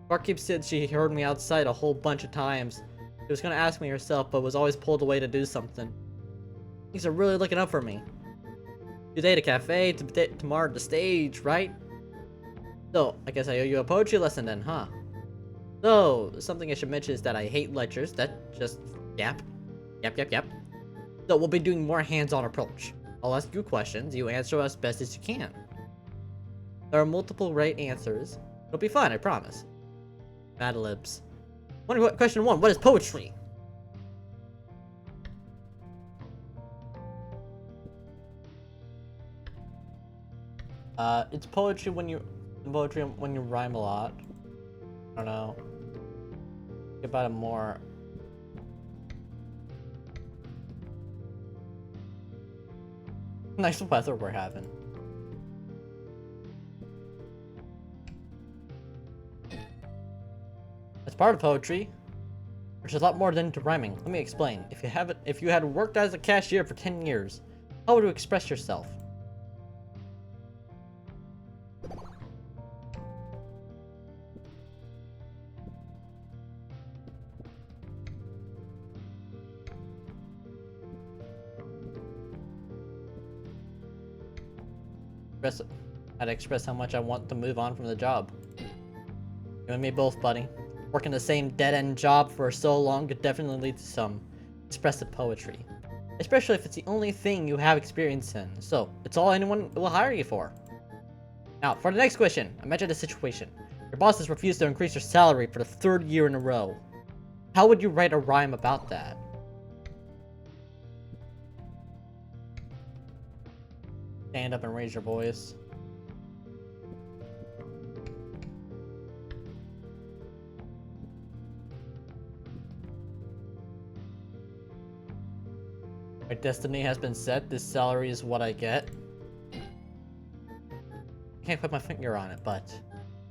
A: Barkeep said she heard me outside a whole bunch of times. She was gonna ask me herself, but was always pulled away to do something. Things are really looking up for me. Today the cafe, tomorrow the stage, right? So, I guess I owe you a poetry lesson then, huh? So, something I should mention is that I hate lectures. That just... Yep. So we'll be doing more hands-on approach. I'll ask you questions, you answer as best as you can. There are multiple right answers. It'll be fun, I promise. Mad Libs. Question 1, what is poetry? It's poetry when in poetry when you rhyme a lot. I don't know. Think about it more. Nice weather we're having. As part of poetry, which is a lot more than to rhyming. Let me explain. If you had worked as a cashier for 10 years, how would you express yourself? I'd express how much I want to move on from the job. You and me both, buddy. Working the same dead-end job for so long could definitely lead to some expressive poetry. Especially if it's the only thing you have experience in. So, it's all anyone will hire you for. Now, for the next question, imagine a situation. Your boss has refused to increase your salary for the 3rd year in a row. How would you write a rhyme about that? Stand up and raise your voice. My destiny has been set. This salary is what I get. I can't put my finger on it, but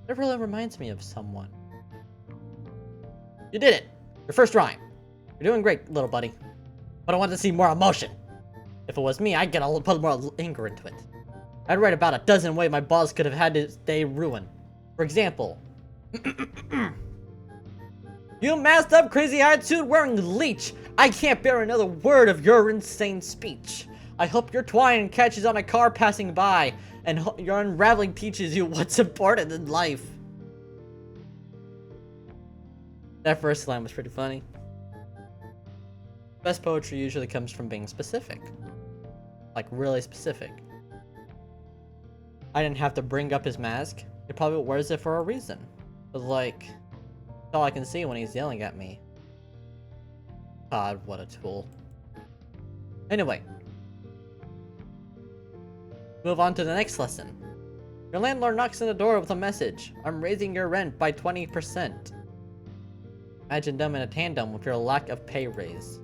A: it really reminds me of someone. You did it! Your first rhyme. You're doing great, little buddy. But I want to see more emotion. If it was me, I'd put more anger into it. I'd write about a dozen ways my boss could have had his day ruined. For example, you masked up crazy attitude wearing leech. I can't bear another word of your insane speech. I hope your twine catches on a car passing by, and your unraveling teaches you what's important in life. That first line was pretty funny. Best poetry usually comes from being specific. Like, really specific. I didn't have to bring up his mask. He probably wears it for a reason. But like, that's all I can see when he's yelling at me. God, what a tool. Anyway. Move on to the next lesson. Your landlord knocks on the door with a message. I'm raising your rent by 20%. Imagine them in a tandem with your lack of pay raise.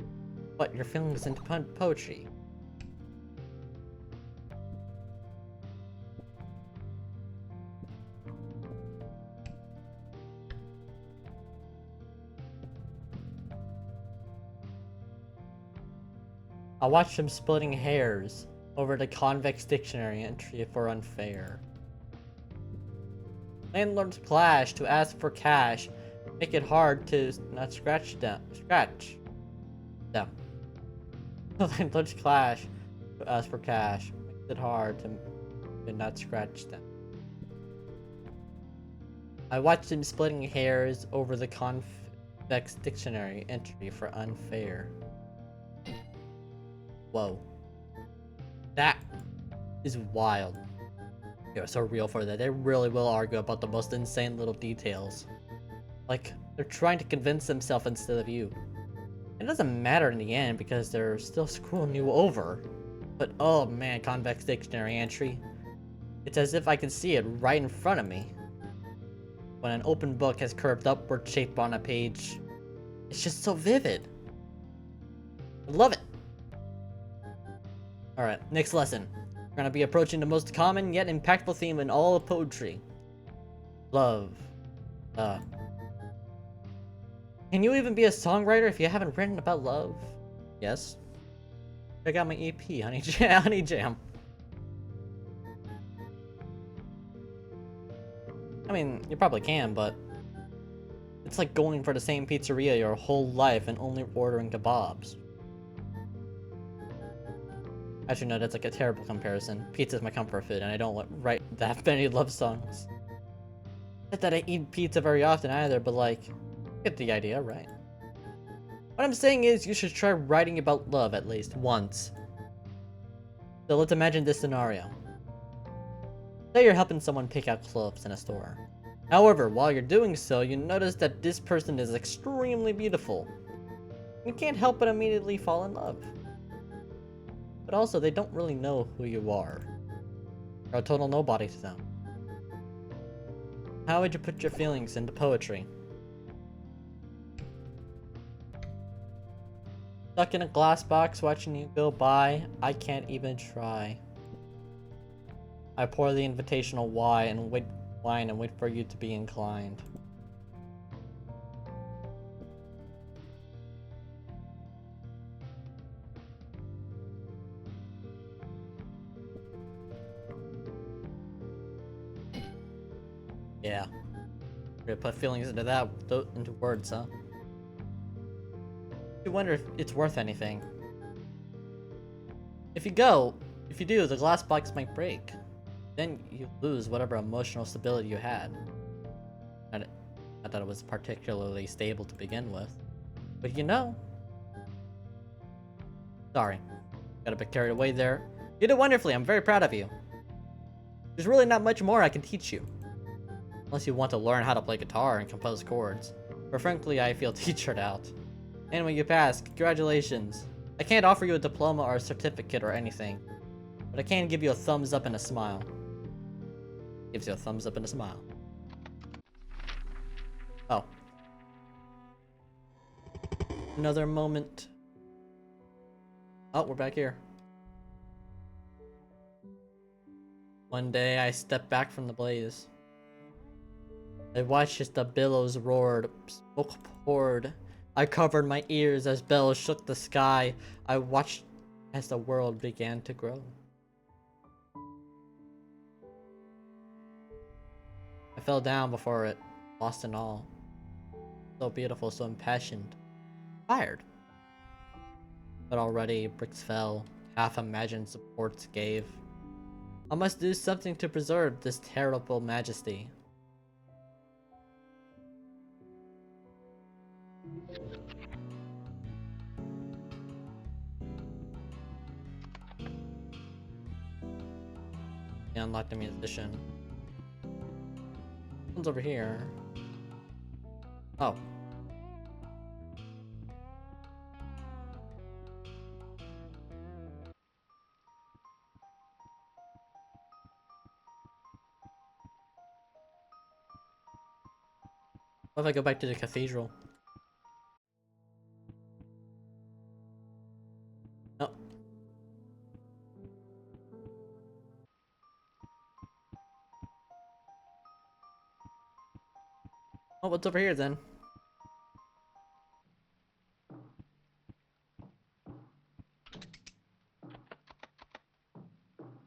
A: But your feelings into poetry. I watched him splitting hairs over the convex dictionary entry for unfair. Landlords clash to ask for cash, make it hard to not scratch them. Landlords clash to ask for cash, makes it hard to not scratch them. I watched him splitting hairs over the convex dictionary entry for unfair. Whoa. That is wild. You're so real for that. They really will argue about the most insane little details. Like, they're trying to convince themselves instead of you. It doesn't matter in the end because they're still screwing you over. But oh man, convex dictionary entry. It's as if I can see it right in front of me. When an open book has curved upward shape on a page. It's just so vivid. I love it. Alright, next lesson. We're gonna be approaching the most common yet impactful theme in all of poetry. Love. Can you even be a songwriter if you haven't written about love? Yes. Check out my EP, Honey Jam. I mean, you probably can, but it's like going for the same pizzeria your whole life and only ordering kebabs. Actually, no, that's like a terrible comparison. Pizza's my comfort food, and I don't write that many love songs. Not that I eat pizza very often either, but like, get the idea, right? What I'm saying is, you should try writing about love at least once. So let's imagine this scenario. Say you're helping someone pick out clothes in a store. However, while you're doing so, you notice that this person is extremely beautiful. You can't help but immediately fall in love. But also, they don't really know who you are. You're a total nobody to them. How would you put your feelings into poetry? Stuck in a glass box watching you go by, I can't even try. I pour the invitational wine and wait for you to be inclined. Yeah. We're gonna put feelings into that, into words, huh? You wonder if it's worth anything. If you do, the glass box might break. Then you lose whatever emotional stability you had. And I thought it was particularly stable to begin with. But you know... Sorry. Got a bit carried away there. You did wonderfully, I'm very proud of you. There's really not much more I can teach you. Unless you want to learn how to play guitar and compose chords. But frankly, I feel teachered out. And when you pass, congratulations. I can't offer you a diploma or a certificate or anything. But I can give you a thumbs up and a smile. Gives you a thumbs up and a smile. Oh. Another moment. Oh, we're back here. One day I stepped back from the blaze. I watched as the billows roared, smoke poured. I covered my ears as bells shook the sky. I watched as the world began to grow. I fell down before it, lost in all. So beautiful, so impassioned. Fired. But already bricks fell, half-imagined supports gave. I must do something to preserve this terrible majesty. You unlocked a musician. One's over here. Oh. What if I go back to the cathedral? Oh. Oh, what's over here then?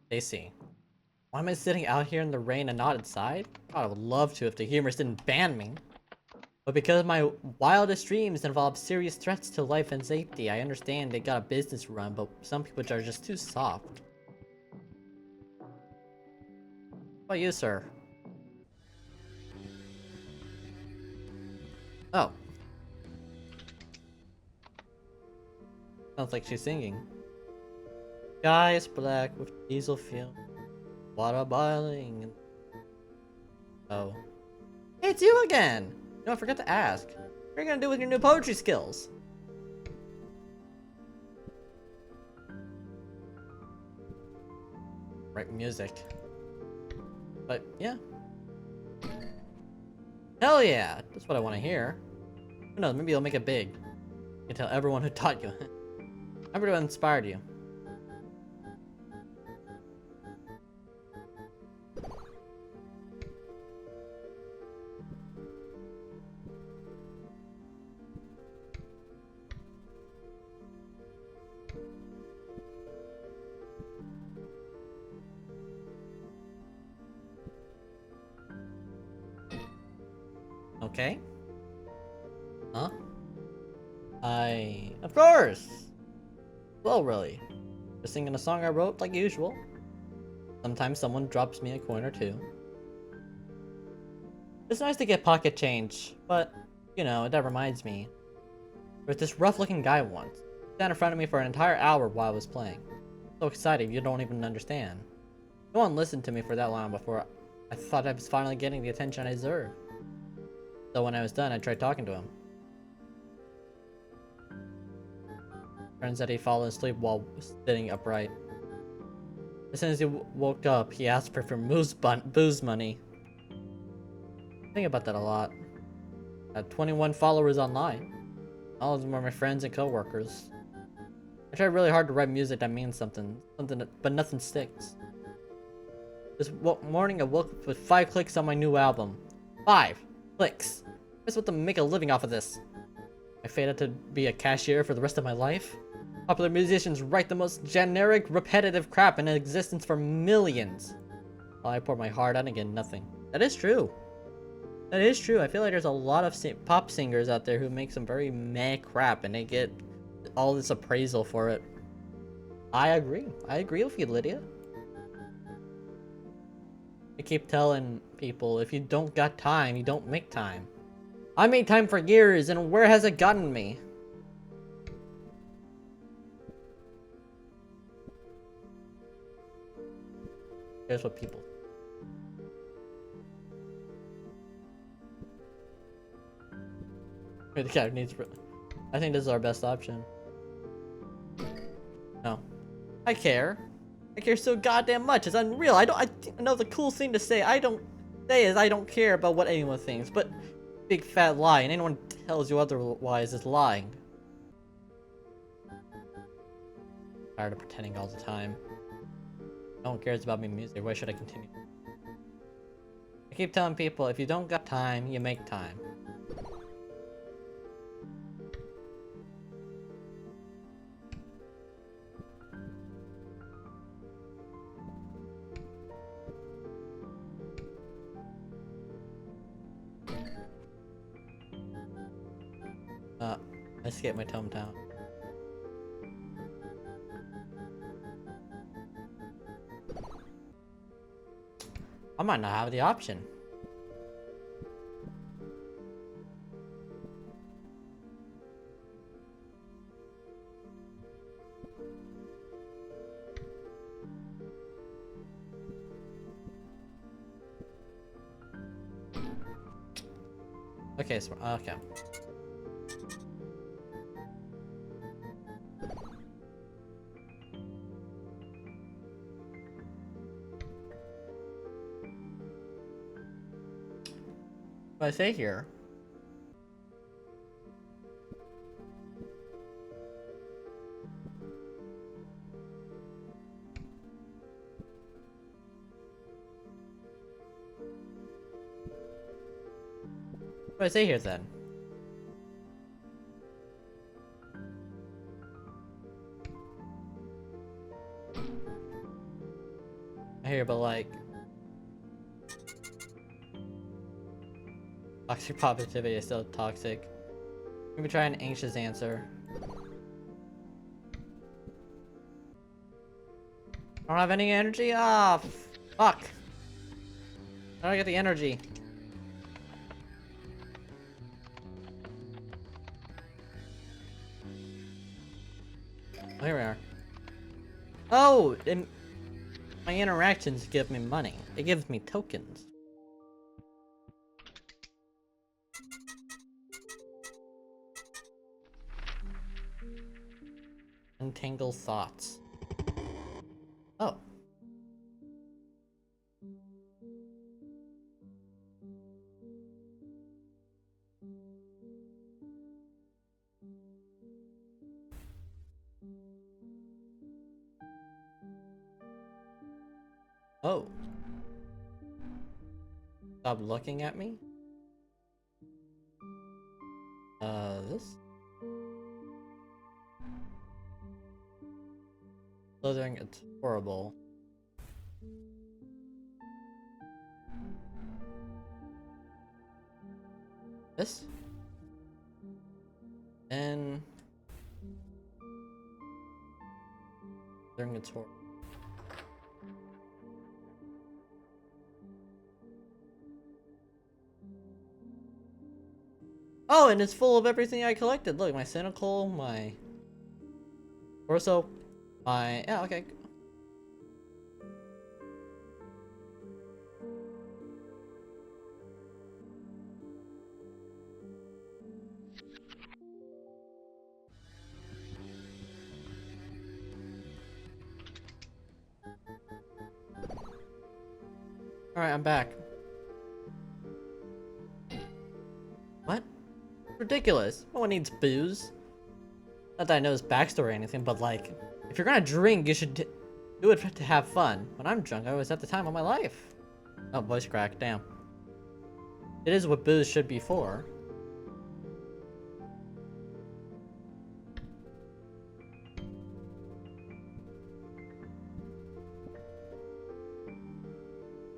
A: Stacy. Why am I sitting out here in the rain and not inside? God, I would love to if the humors didn't ban me. But because my wildest dreams involve serious threats to life and safety, I understand they got a business to run, but some people are just too soft. How about you, sir? Oh. Sounds like she's singing. Sky is black with diesel fuel. Water boiling. Oh. Hey, it's you again! No, I forgot to ask. What are you gonna do with your new poetry skills? Write music. But, yeah. Hell yeah! That's what I want to hear. Who knows, maybe you'll make it big. You can tell everyone who taught you. Everyone inspired you. Okay. Huh? Of course! Well, really. Just singing a song I wrote like usual. Sometimes someone drops me a coin or two. It's nice to get pocket change, but, you know, that reminds me. There was this rough-looking guy once. He sat in front of me for an entire hour while I was playing. So excited, you don't even understand. No one listened to me for that long before I thought I was finally getting the attention I deserved. So when I was done, I tried talking to him. Turns out he'd fallen asleep while sitting upright. As soon as he woke up, he asked for booze money. Think about that a lot. I have 21 followers online. All of them are my friends and coworkers. I try really hard to write music that means something, but nothing sticks. This morning I woke up with 5 clicks on my new album. 5 clicks. I'm supposed to make a living off of this. I fated to be a cashier for the rest of my life. Popular musicians write the most generic, repetitive crap in existence for millions. While I pour my heart out and get nothing. That is true. That is true. I feel like there's a lot of pop singers out there who make some very meh crap and they get all this appraisal for it. I agree. I agree with you, Lydia. I keep telling people, if you don't got time, you don't make time. I made time for years, and where has it gotten me? Here's what people... The guy needs... I think this is our best option. No. I care. I care so goddamn much. It's unreal. I know the cool thing to say. I don't care about what anyone thinks, but big fat lie, and anyone tells you otherwise is lying. Tired of pretending all the time. No one cares about me music. Why should I continue? I keep telling people, if you don't got time, you make time. I skipped my hometown. I might not have the option. Okay, so okay. What I say here? What do I say here then? I hear, but like toxic positivity is still toxic. Maybe try an anxious answer. I don't have any energy? Ah, fuck. How do I get the energy? Oh, here we are. Oh! My interactions give me money. It gives me tokens. Untangle thoughts. Oh. Oh. Stop looking at me? This? Slithering, it's horrible. This? And... Slithering, it's horrible. Oh, and it's full of everything I collected. Look, my cynical, my torso, my... Yeah, okay. Alright, I'm back. Ridiculous. No one needs booze. Not that I know his backstory or anything, but like, if you're gonna drink, you should do it to have fun. When I'm drunk, I always have the time of my life. Oh, voice crack, damn. It is what booze should be for.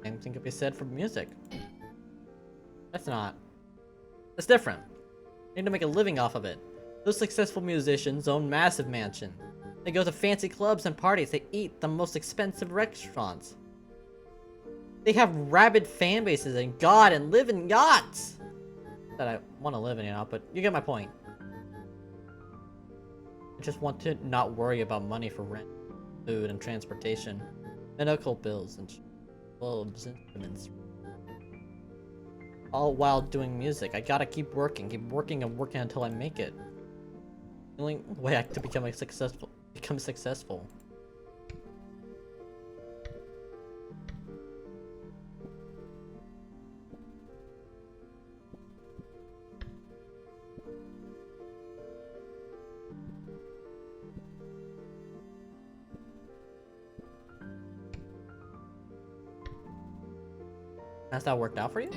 A: Same thing could be said for music. That's different. They need to make a living off of it. Those successful musicians own massive mansions. They go to fancy clubs and parties. They eat the most expensive restaurants. They have rabid fan bases and God and live in yachts. That I want to live in, but you get my point. I just want to not worry about money for rent, food, and transportation, medical bills, and bulbs, instruments. All while doing music. I gotta keep working and working until I make it. The only way I to become successful. Has that worked out for you?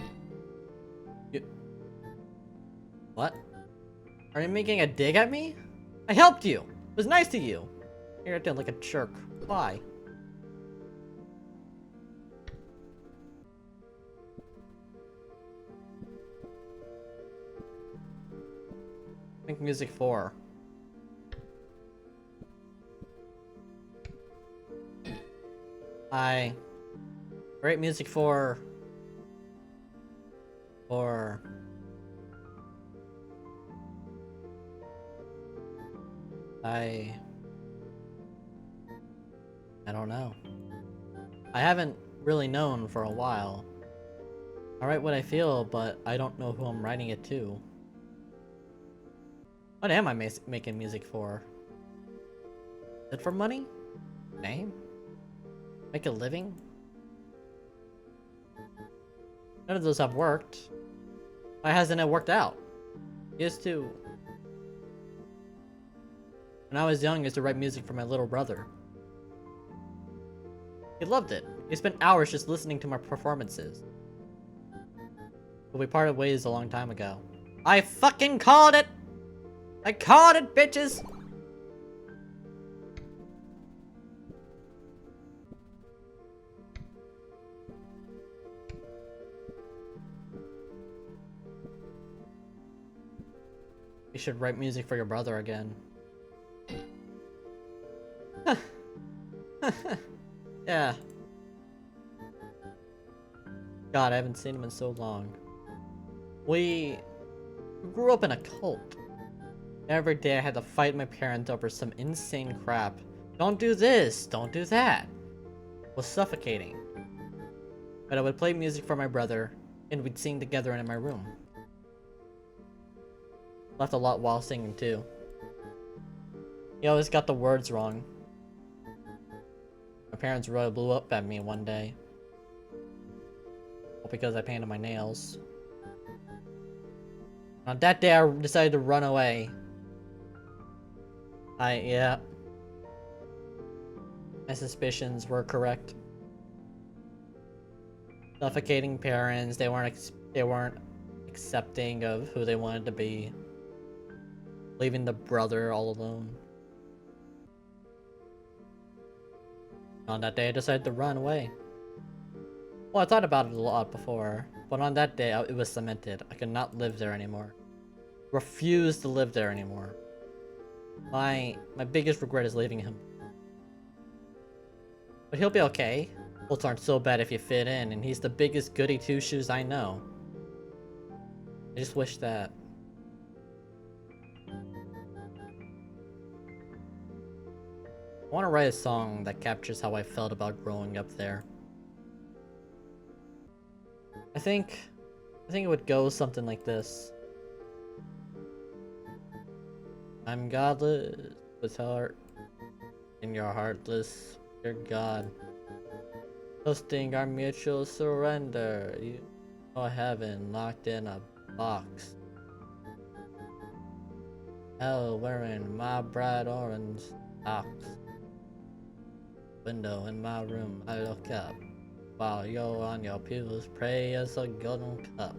A: What? Are you making a dig at me? I helped you! It was nice to you! You're acting like a jerk. Why? Make music for. I write music for I don't know. I haven't really known for a while. I write what I feel, but I don't know who I'm writing it to. What am I making music for? Is it for money? Name? Make a living? None of those have worked. Why hasn't it worked out? Used to. When I was young, I used to write music for my little brother. He loved it. He spent hours just listening to my performances. But we parted ways a long time ago. I fucking called it! I called it, bitches! You should write music for your brother again. Yeah. God, I haven't seen him in so long. We grew up in a cult. Every day I had to fight my parents over some insane crap. Don't do this, don't do that. It was suffocating. But I would play music for my brother, and we'd sing together in my room. Laughed a lot while singing too. He always got the words wrong. My parents really blew up at me one day. All because I painted my nails. On that day I decided to run away. Yeah. My suspicions were correct. Suffocating parents, they weren't accepting of who they wanted to be. Leaving the brother all alone. On that day, I decided to run away. Well, I thought about it a lot before, but on that day, it was cemented. I could not live there anymore. Refused to live there anymore. My biggest regret is leaving him. But he'll be okay. Cults aren't so bad if you fit in, and he's the biggest goody two-shoes I know. I just wish that... I want to write a song that captures how I felt about growing up there. I think it would go something like this. I'm godless with heart, and you're heartless, you're God. Hosting our mutual surrender, you know heaven locked in a box. Hell, wearing my bright orange socks. Window in my room, I look up. While you're on your pews, pray as a golden cup.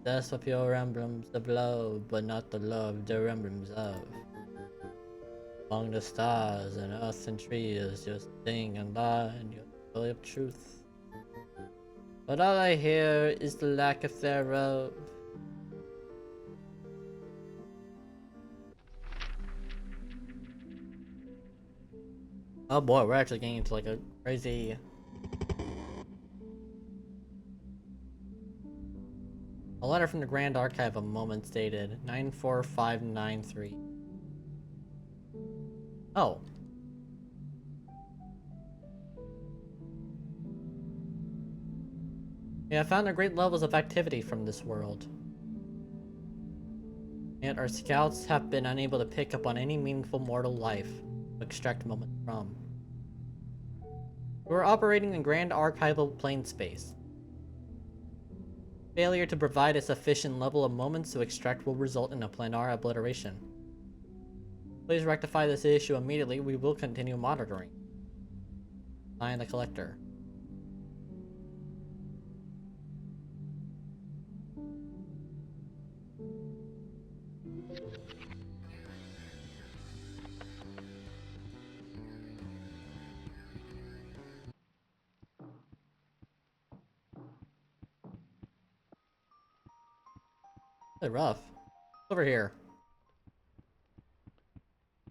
A: That's of your emblems of love, but not the love they're emblems of. Among the stars and earth and trees, you sing and lie and your story of truth. But all I hear is the lack of thereof. Oh boy, we're actually getting into like a crazy... A letter from the Grand Archive of Moments dated 94593. Oh. Yeah, I found great levels of activity from this world. Yet our scouts have been unable to pick up on any meaningful mortal life to extract moments from. We're operating in Grand Archival plane space. Failure to provide a sufficient level of moments to extract will result in a planar obliteration. Please rectify this issue immediately. We will continue monitoring. Signed, the Collector. Really rough. Over here.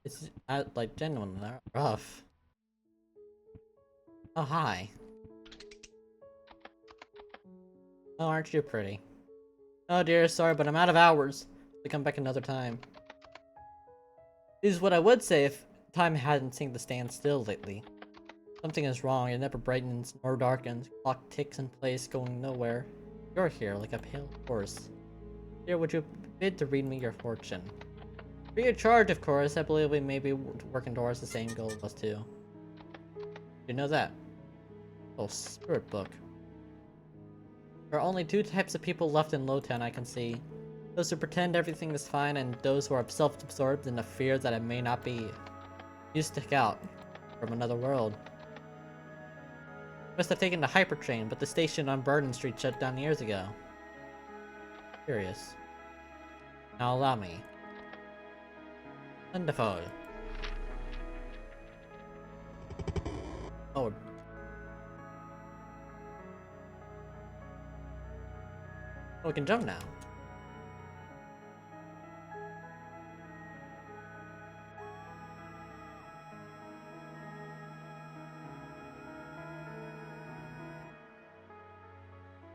A: It's like genuinely rough. Oh, hi. Oh, aren't you pretty? Oh dear, sorry, but I'm out of hours. To come back another time. This is what I would say if time hadn't seemed to stand still lately. Something is wrong. It never brightens nor darkens. Clock ticks in place, going nowhere. You're here like a pale horse. Here, would you bid to read me your fortune? Free of charge, of course. I believe we may be working towards the same goal as too. You know that? Oh, spirit book. There are only two types of people left in Lowtown I can see. Those who pretend everything is fine, and those who are self-absorbed in the fear that it may not be. You stick out from another world. Must have taken the hyper train, but the station on Burden Street shut down years ago. Curious. Now allow me. Wonderful. Oh. Oh, we can jump now.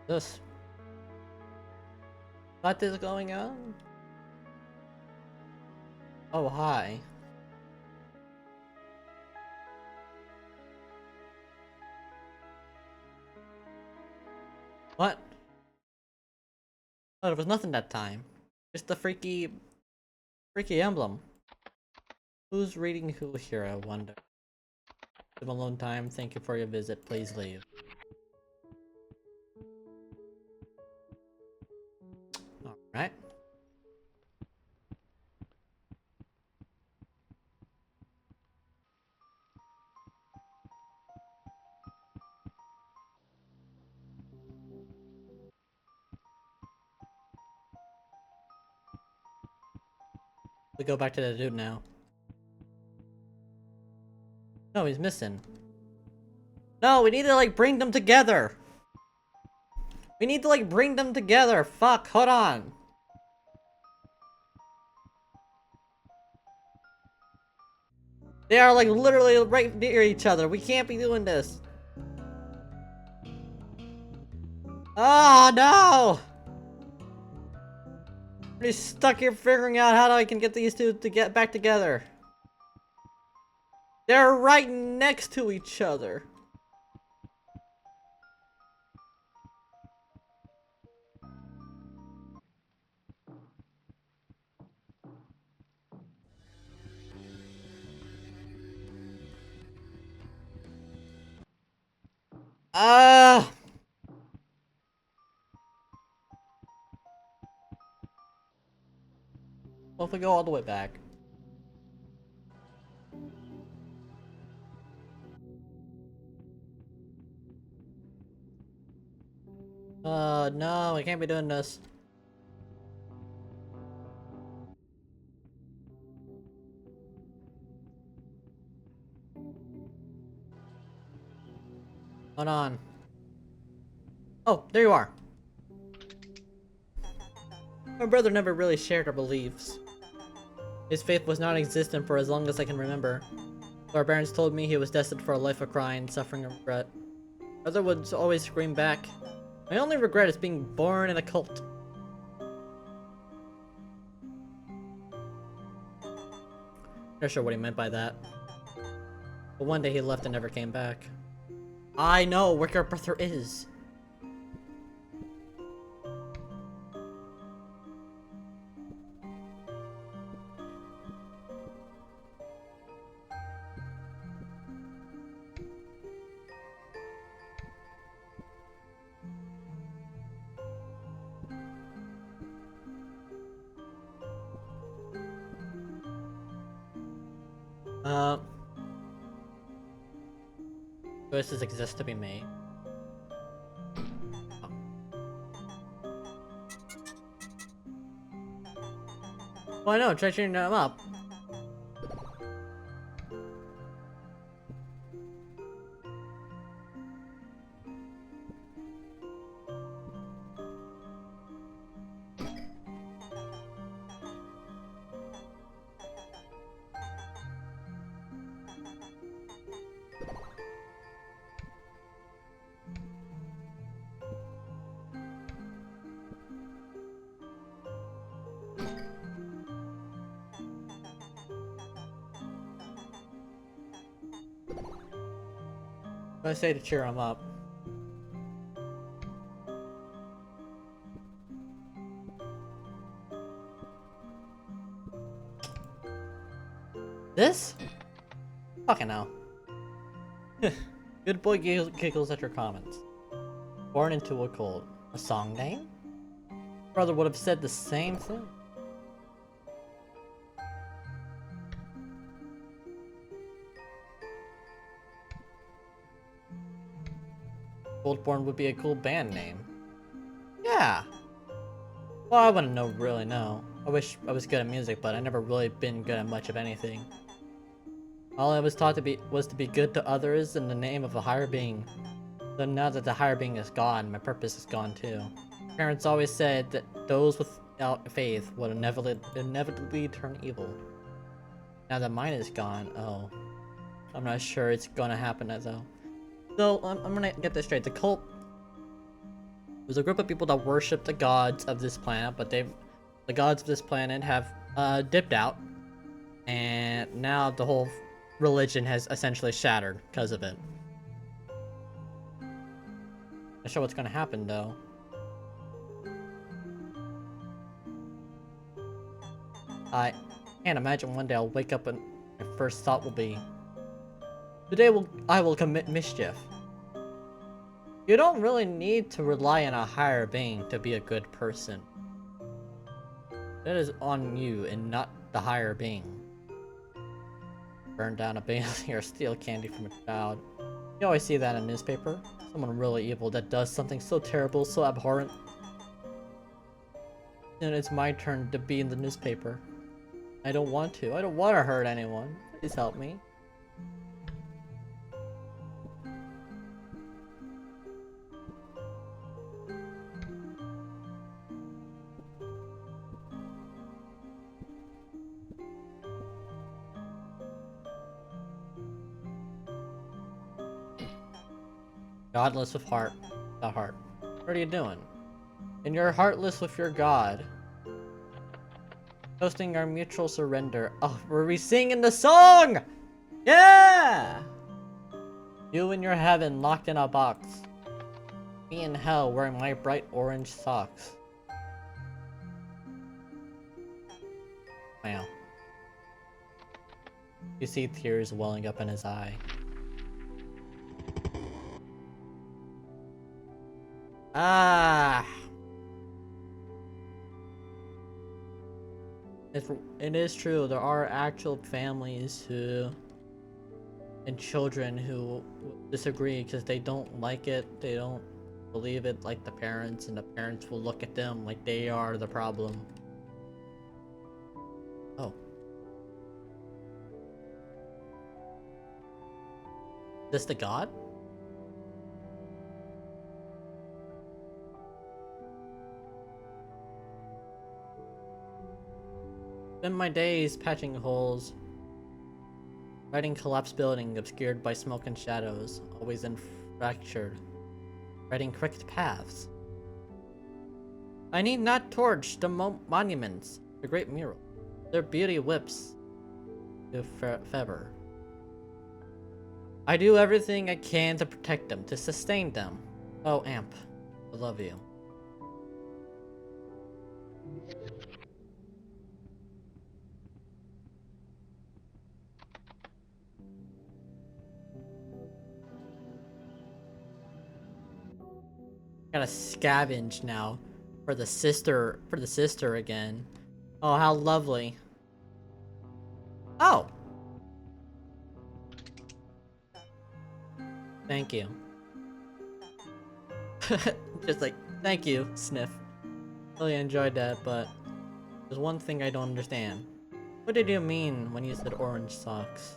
A: This. What is going on? Oh, hi. What? Oh, there was nothing that time. Just the freaky emblem. Who's reading who here, I wonder? It's been a long time. Thank you for your visit. Please leave. Alright. We go back to the dude now. No, he's missing. No, we need to like bring them together. We need to like bring them together. Fuck, hold on. They are like literally right near each other. We can't be doing this. Oh no! We're stuck here figuring out how I can get these two to get back together. They're right next to each other. Ah! if we go all the way back. No, I can't be doing this. Hold on. Oh, there you are. My brother never really shared our beliefs. His faith was non-existent for as long as I can remember. So our parents told me he was destined for a life of crying, suffering, and regret. Brother would always scream back, "My only regret is being born in a cult." Not sure what he meant by that. But one day he left and never came back. I know where your brother is. Choices exist to be made. Oh. Well, I know, try tuning them up. I say to cheer him up. This? Fucking hell. Good boy giggles at your comments. Born into a cult. A song name? Brother would have said the same thing. Goldborn would be a cool band name. Yeah. Well, I wouldn't really know. I wish I was good at music, but I never really been good at much of anything. All I was taught to be was to be good to others in the name of a higher being. Though now that the higher being is gone, my purpose is gone too. Parents always said that those without faith would inevitably turn evil. Now that mine is gone, oh. I'm not sure it's gonna happen though. So, I'm gonna get this straight. The cult was a group of people that worship the gods of this planet, but the gods of this planet have dipped out. And now the whole religion has essentially shattered because of it. Not sure what's gonna happen though. I can't imagine one day I'll wake up and my first thought will be, today I will commit mischief. You don't really need to rely on a higher being to be a good person. That is on you and not the higher being. Burn down a Bailey or steal candy from a child. You always see that in a newspaper. Someone really evil that does something so terrible, so abhorrent. And it's my turn to be in the newspaper. I don't want to. I don't want to hurt anyone. Please help me. Godless with heart. The heart. What are you doing? And you're heartless with your God. Toasting our mutual surrender. Oh, we're re-singing the song! Yeah! You in your heaven, locked in a box. Me in hell, wearing my bright orange socks. Wow. You see tears welling up in his eye. Ah! It is true. There are actual families who and children who disagree because they don't like it. They don't believe it like the parents, and the parents will look at them like they are the problem. Oh. This the god? Spend my days patching holes, riding collapsed building obscured by smoke and shadows, always fractured, riding crooked paths. I need not torch the monuments, the great mural. Their beauty whips to fever. I do everything I can to protect them, to sustain them. Oh, Amp, I love you. Gotta scavenge now for the sister again. Oh, how lovely. Oh. Thank you. Just like, thank you, Sniff. Really enjoyed that, but there's one thing I don't understand. What did you mean when you said orange socks?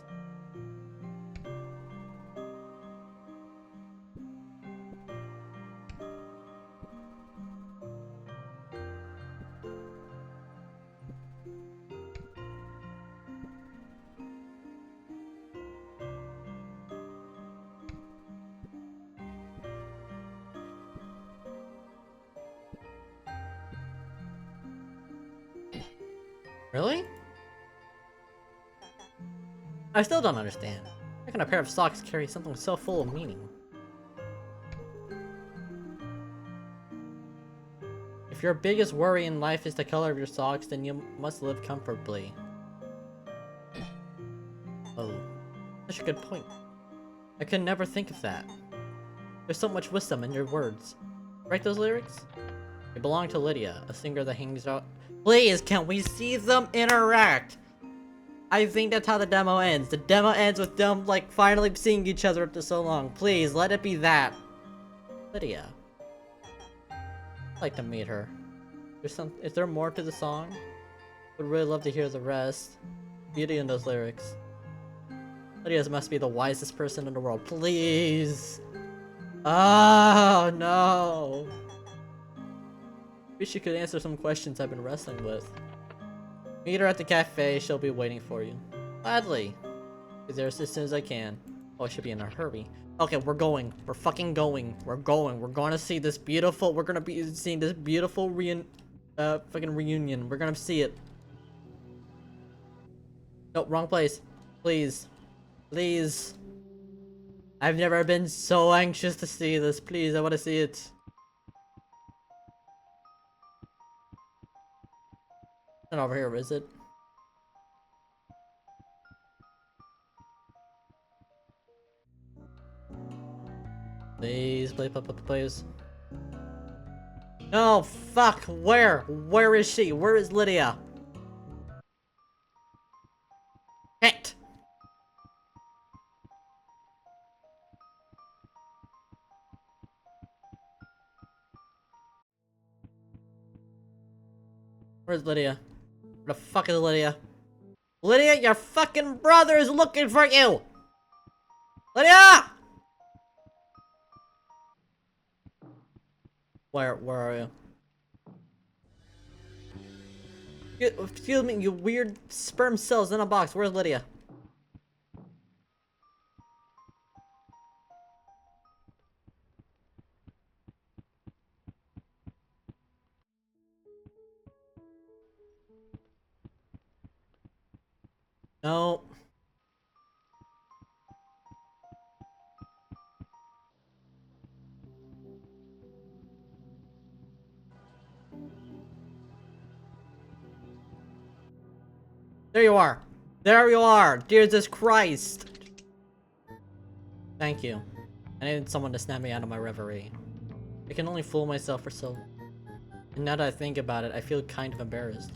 A: Really? I still don't understand. How can a pair of socks carry something so full of meaning? If your biggest worry in life is the color of your socks, then you must live comfortably. Oh, such a good point. I could never think of that. There's so much wisdom in your words. Write those lyrics? They belong to Lydia, a singer that hangs out. Please, can we see them interact? I think that's how the demo ends. The demo ends with them, like, finally seeing each other after so long. Please, let it be that. Lydia. I'd like to meet her. Is there more to the song? Would really love to hear the rest. Beauty in those lyrics. Lydia must be the wisest person in the world. Please. Oh, no. Wish you could answer some questions I've been wrestling with. Meet her at the cafe, she'll be waiting for you. Gladly. Be there as soon as I can. Oh, I should be in a hurry. Okay, we're going. We're fucking going. We're going. We're gonna see this beautiful, we're gonna be seeing this beautiful fucking reunion. We're gonna see it. No, wrong place. Please. Please. I've never been so anxious to see this. Please, I wanna see it. Not over here, is it? Please, please. No, fuck! Where? Where is she? Where is Lydia? Hit! Where's Lydia? Where the fuck is Lydia? Lydia, your fucking brother is looking for you! Lydia! Where are you? Excuse me, you weird sperm cells in a box. Where's Lydia? No. There you are. There you are. Jesus Christ. Thank you. I needed someone to snap me out of my reverie. I can only fool myself for so long. And now that I think about it, I feel kind of embarrassed.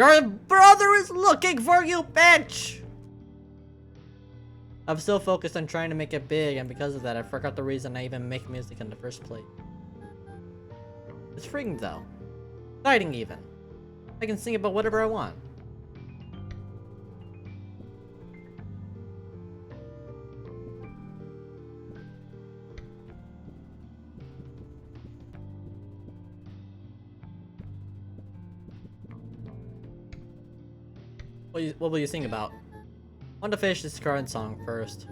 A: Your brother is looking for you, bitch! I'm so focused on trying to make it big, and because of that, I forgot the reason I even make music in the first place. It's freeing, though. Exciting, even. I can sing about whatever I want. What will you sing about? I want to finish this current song first.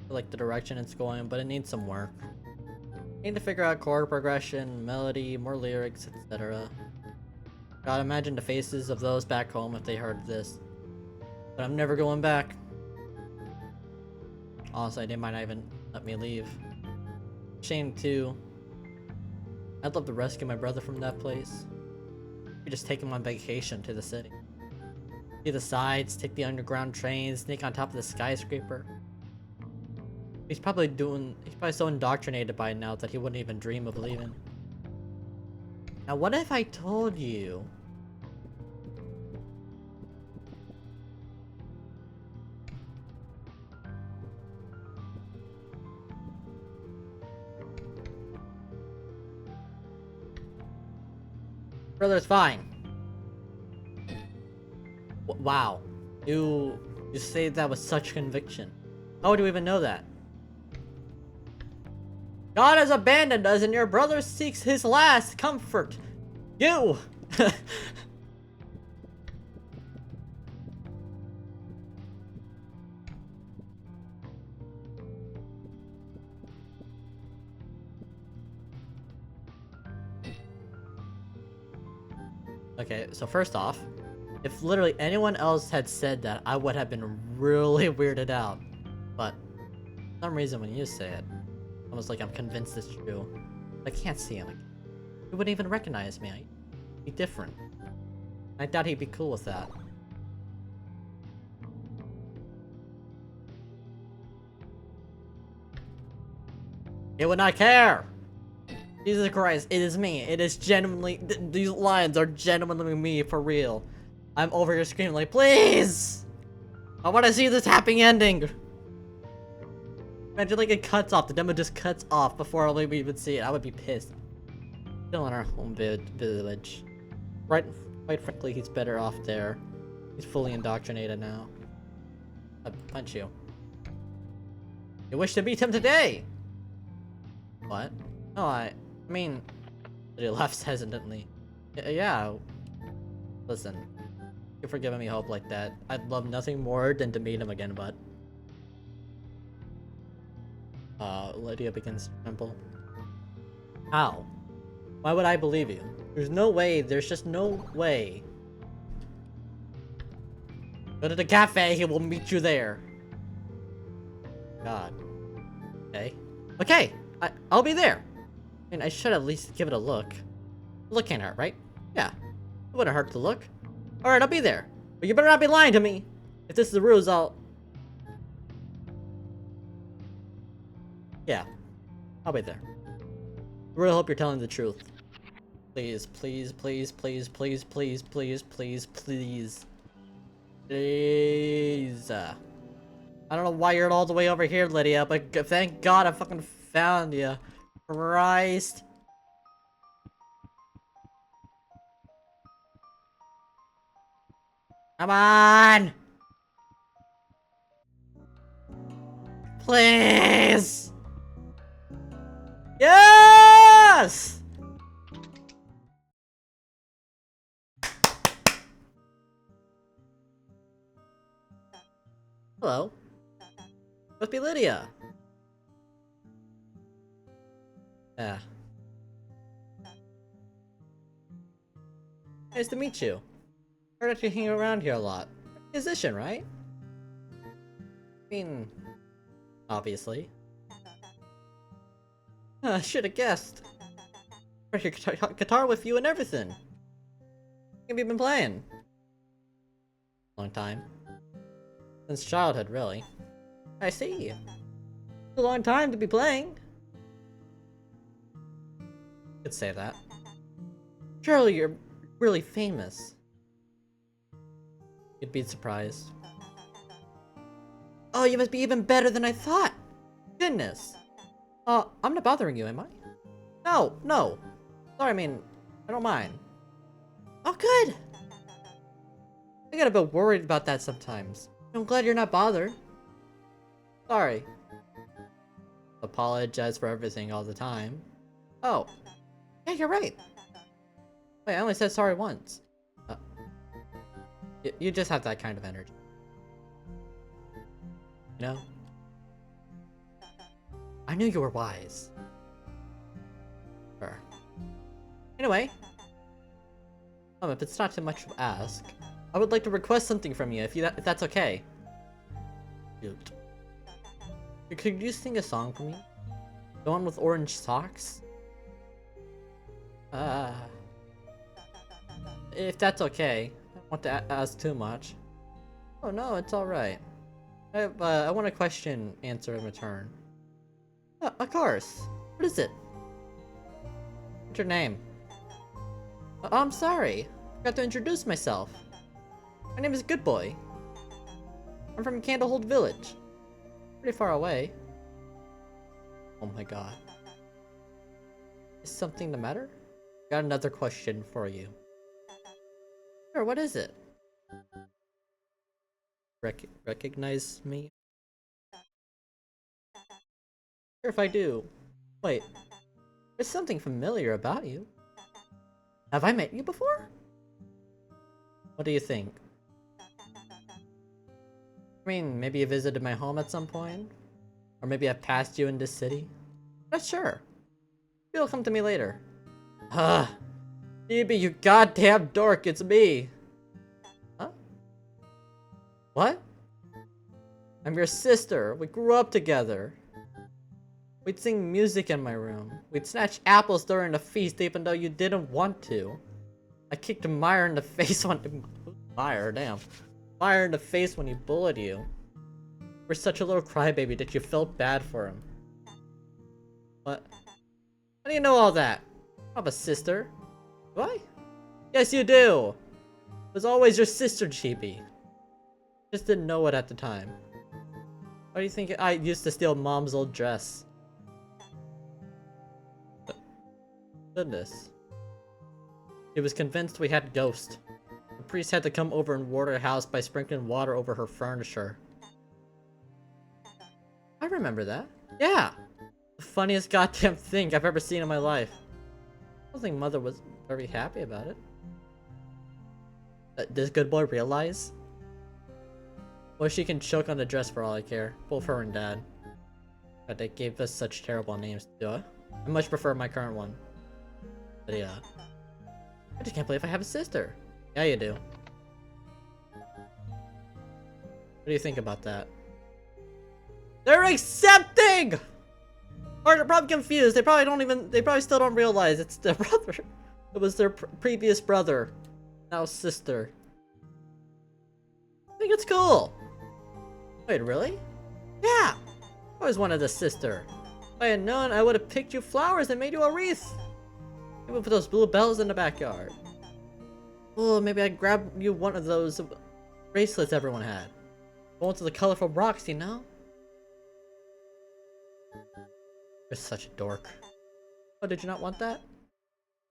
A: I like the direction it's going, but it needs some work. I need to figure out chord progression, melody, more lyrics, etc. God, imagine the faces of those back home if they heard this. But I'm never going back. Honestly, they might not even let me leave. Shame too. I'd love to rescue my brother from that place. We just take him on vacation to the city. See the sights, take the underground train, sneak on top of the skyscraper. He's probably so indoctrinated by it now that he wouldn't even dream of leaving. Now what if I told you? Brother's fine. Wow. You say that with such conviction. How would you even know that? God has abandoned us and your brother seeks his last comfort. You! Okay, so first off, if literally anyone else had said that, I would have been really weirded out. But for some reason when you say it, almost like I'm convinced it's true. I can't see him again. He wouldn't even recognize me. He'd be different. I doubt he'd be cool with that. He would not care! Jesus Christ, it is me. It is genuinely- these lines are genuinely me for real. I'm over here screaming like, please! I want to see this happy ending! Imagine like it cuts off, the demo just cuts off before we even see it. I would be pissed. Still in our home village. Quite frankly, he's better off there. He's fully indoctrinated now. I'd punch you. You wish to meet him today! What? No, I mean... He laughs hesitantly. Yeah. Listen. Thank you for giving me hope like that. I'd love nothing more than to meet him again, but... Lydia begins to tremble. How? Why would I believe you? There's no way, there's just no way. Go to the cafe, he will meet you there. God. Okay. Okay! I'll be there! I mean, I should at least give it a look. Look can't hurt, right? Yeah. It wouldn't hurt to look. Alright, I'll be there. But you better not be lying to me! If this is the ruse, Yeah. I'll be there. I really hope you're telling the truth. Please, please, please, please, please, please, please, please, please. Please. I don't know why you're all the way over here, Lydia, but thank God I fucking found you. Christ. Come on! Please! Yes! Hello. Must be Lydia. Yeah. Nice to meet you. Heard that you hang around here a lot. Musician, right? I mean, obviously. Should have guessed. Brought your guitar with you and everything. How long have you been playing? Long time. Since childhood, really. I see. It's a long time to be playing. Could say that. Surely you're really famous. You'd be surprised. Oh, you must be even better than I thought! Goodness! I'm not bothering you, am I? No, no! Sorry, I mean, I don't mind. Oh, good! I get a bit worried about that sometimes. I'm glad you're not bothered. Sorry. Apologize for everything all the time. Oh. Yeah, you're right. Wait, I only said sorry once. You just have that kind of energy. You know? I knew you were wise. Sure. Anyway. If it's not too much to ask, I would like to request something from you, if that's okay. Shoot. Could you sing a song for me? The one with orange socks? If that's okay. I don't want to ask too much. Oh no, it's alright. I want a question answered in return. Of course. What is it? What's your name? Oh, I'm sorry. I forgot to introduce myself. My name is Good Boy. I'm from Candlehold Village. Pretty far away. Oh my god. Is something the matter? Got another question for you. Sure, what is it? Recognize me? Sure if I do. Wait. There's something familiar about you. Have I met you before? What do you think? I mean, maybe you visited my home at some point? Or maybe I've passed you in this city? Not sure. You'll come to me later. Phoebe, you goddamn dork, it's me! Huh? What? I'm your sister. We grew up together. We'd sing music in my room. We'd snatch apples during the feast even though you didn't want to. I kicked Meyer in the face when... Meyer, damn. Meyer in the face when he bullied you. You're such a little crybaby that you felt bad for him. What? How do you know all that? I have a sister. Do I? Yes, you do! It was always your sister, Chibi. Just didn't know it at the time. Why do you think I used to steal Mom's old dress? Goodness. She was convinced we had ghosts. The priest had to come over and ward her house by sprinkling water over her furniture. I remember that. Yeah! The funniest goddamn thing I've ever seen in my life. I don't think Mother was very happy about it. Does Good Boy realize? Well, she can choke on the dress for all I care. Both her and Dad. But they gave us such terrible names to do it. I much prefer my current one. But yeah. I just can't believe I have a sister. Yeah, you do. What do you think about that? They're accepting! Or they're probably confused. They probably still don't realize it's their brother. It was their previous brother. Now sister. I think it's cool. Wait, really? Yeah! I always wanted a sister. If I had known, I would have picked you flowers and made you a wreath. Maybe put those blue bells in the backyard. Oh, maybe I'd grab you one of those bracelets everyone had. Ones with the colorful rocks, you know? You're such a dork. Oh, did you not want that?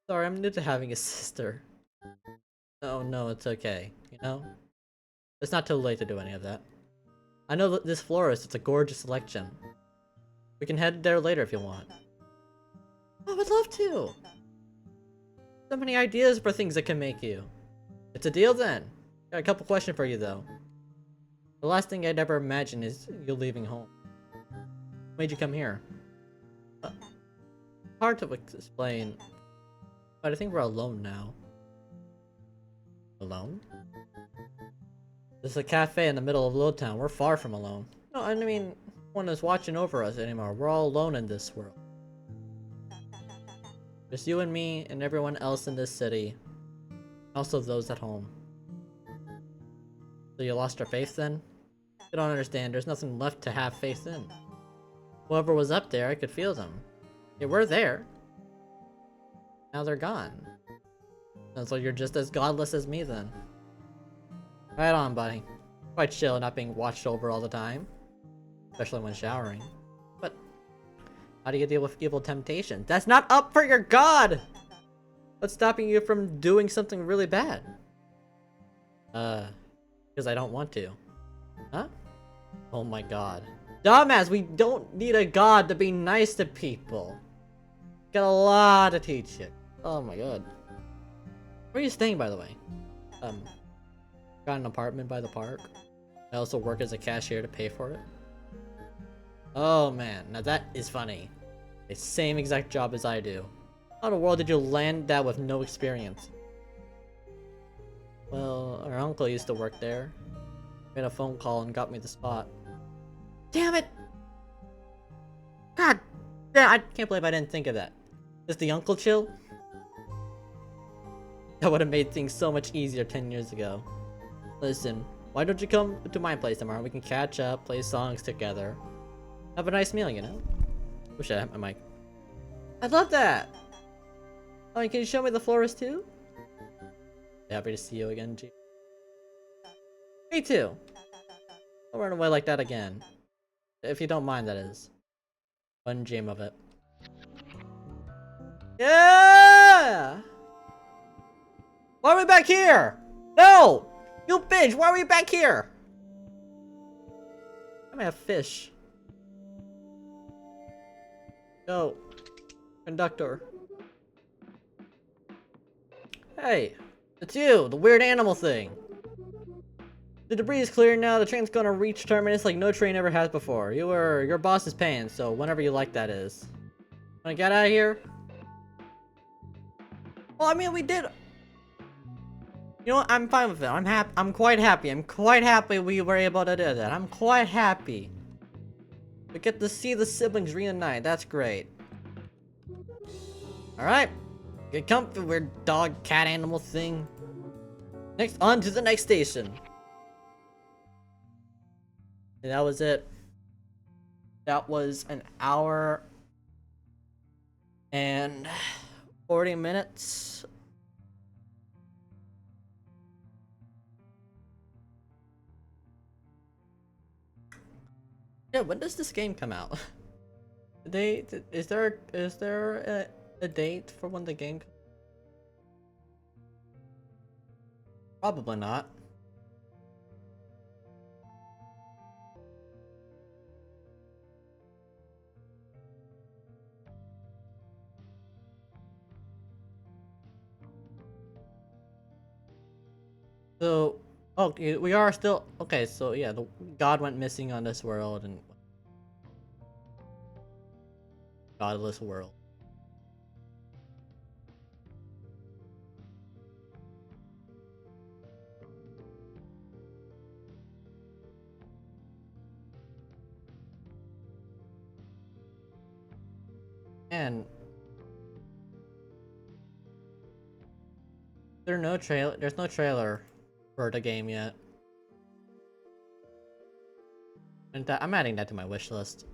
A: Sorry, I'm new to having a sister. Oh no, it's okay. You know? It's not too late to do any of that. I know that this florist, it's a gorgeous selection. We can head there later if you want. I would love to! So many ideas for things that can make you. It's a deal then. Got a couple questions for you though. The last thing I'd ever imagine is you leaving home. What made you come here? Hard to explain, but I think we're alone now. Alone? There's a cafe in the middle of Little Town. We're far from alone. No, I mean, no one is watching over us anymore. We're all alone in this world. Just you and me and everyone else in this city. Also those at home. So you lost your faith then? You don't understand. There's nothing left to have faith in. Whoever was up there, I could feel them. They were there. Now they're gone. Sounds like you're just as godless as me then. Right on, buddy. Quite chill, not being watched over all the time. Especially when showering. But how do you deal with evil temptation? That's not up for your god! What's stopping you from doing something really bad? Because I don't want to. Huh? Oh my god. Dumbass, we don't need a god to be nice to people. Got a lot to teach you. Oh my god. Where are you staying, by the way? Got an apartment by the park. I also work as a cashier to pay for it. Oh man, now that is funny. The same exact job as I do. How in the world did you land that with no experience? Well, our uncle used to work there. Made a phone call and got me the spot. Damn it! God damn, I can't believe I didn't think of that. Is the uncle chill? That would have made things so much easier 10 years ago. Listen, why don't you come to my place tomorrow? We can catch up, play songs together. Have a nice meal, you know? Wish I had my mic. I'd love that! Oh, and can you show me the florist too? Happy to see you again, G. Me too! Don't run away like that again. If you don't mind, that is. One dream of it. Yeah! Why are we back here? No! You bitch, why are we back here? I may have fish. Go. Conductor. Hey, it's you, the weird animal thing. The debris is clear now, the train's gonna reach terminus like no train ever has before. Your boss is paying, so whenever you like that is. Wanna get out of here? Well, I mean, we did. You know what? I'm fine with it. I'm quite happy. I'm quite happy we were able to do that. I'm quite happy. We get to see the siblings reunite. That's great. Alright. Get comfy, weird dog, cat, animal thing. Next, on to the next station. And that was it. That was an hour and 40 minutes. Yeah, when does this game come out? Is there a date for when the game comes? Probably not. So, okay, we are still okay. So yeah, the god went missing on this world and godless world. And there's no trailer for the game yet. And I'm adding that to my wish list.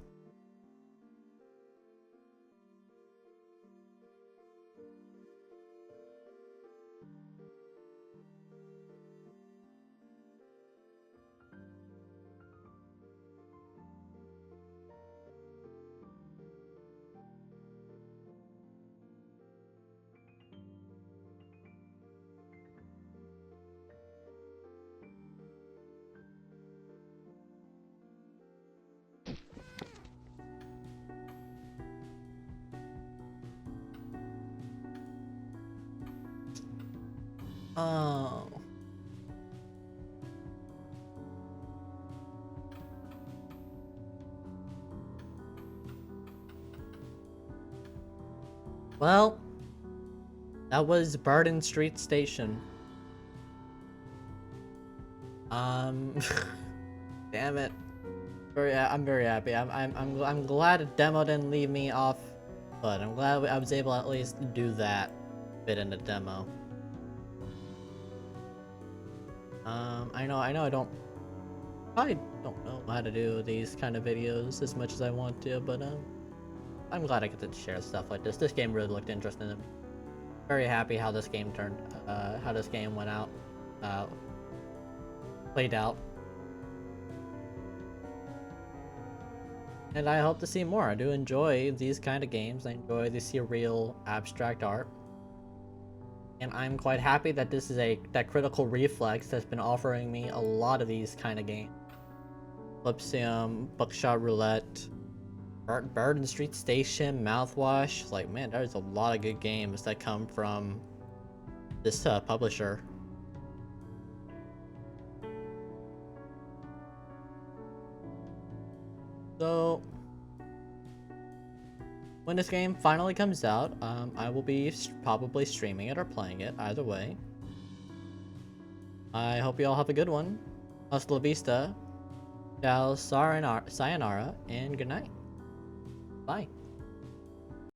A: Oh. Well, that was Barton Street Station. Damn it. I'm very happy. I'm glad the demo didn't leave me off, but I'm glad I was able to at least do that bit in the demo. I know I probably don't know how to do these kind of videos as much as I want to, but I'm glad I get to share stuff like this. This game really looked interesting to me. Very happy how this game how this game went out. played out. And I hope to see more. I do enjoy these kind of games. I enjoy the surreal abstract art. And I'm quite happy that this is that Critical Reflex has been offering me a lot of these kind of games. Flipsium, Buckshot Roulette, Bird and Street Station, Mouthwash. Like, man, there's a lot of good games that come from this publisher. So, when this game finally comes out, I will be probably streaming it or playing it, either way. I hope you all have a good one. Hasta la vista. Ciao, sayonara, and good night. Bye.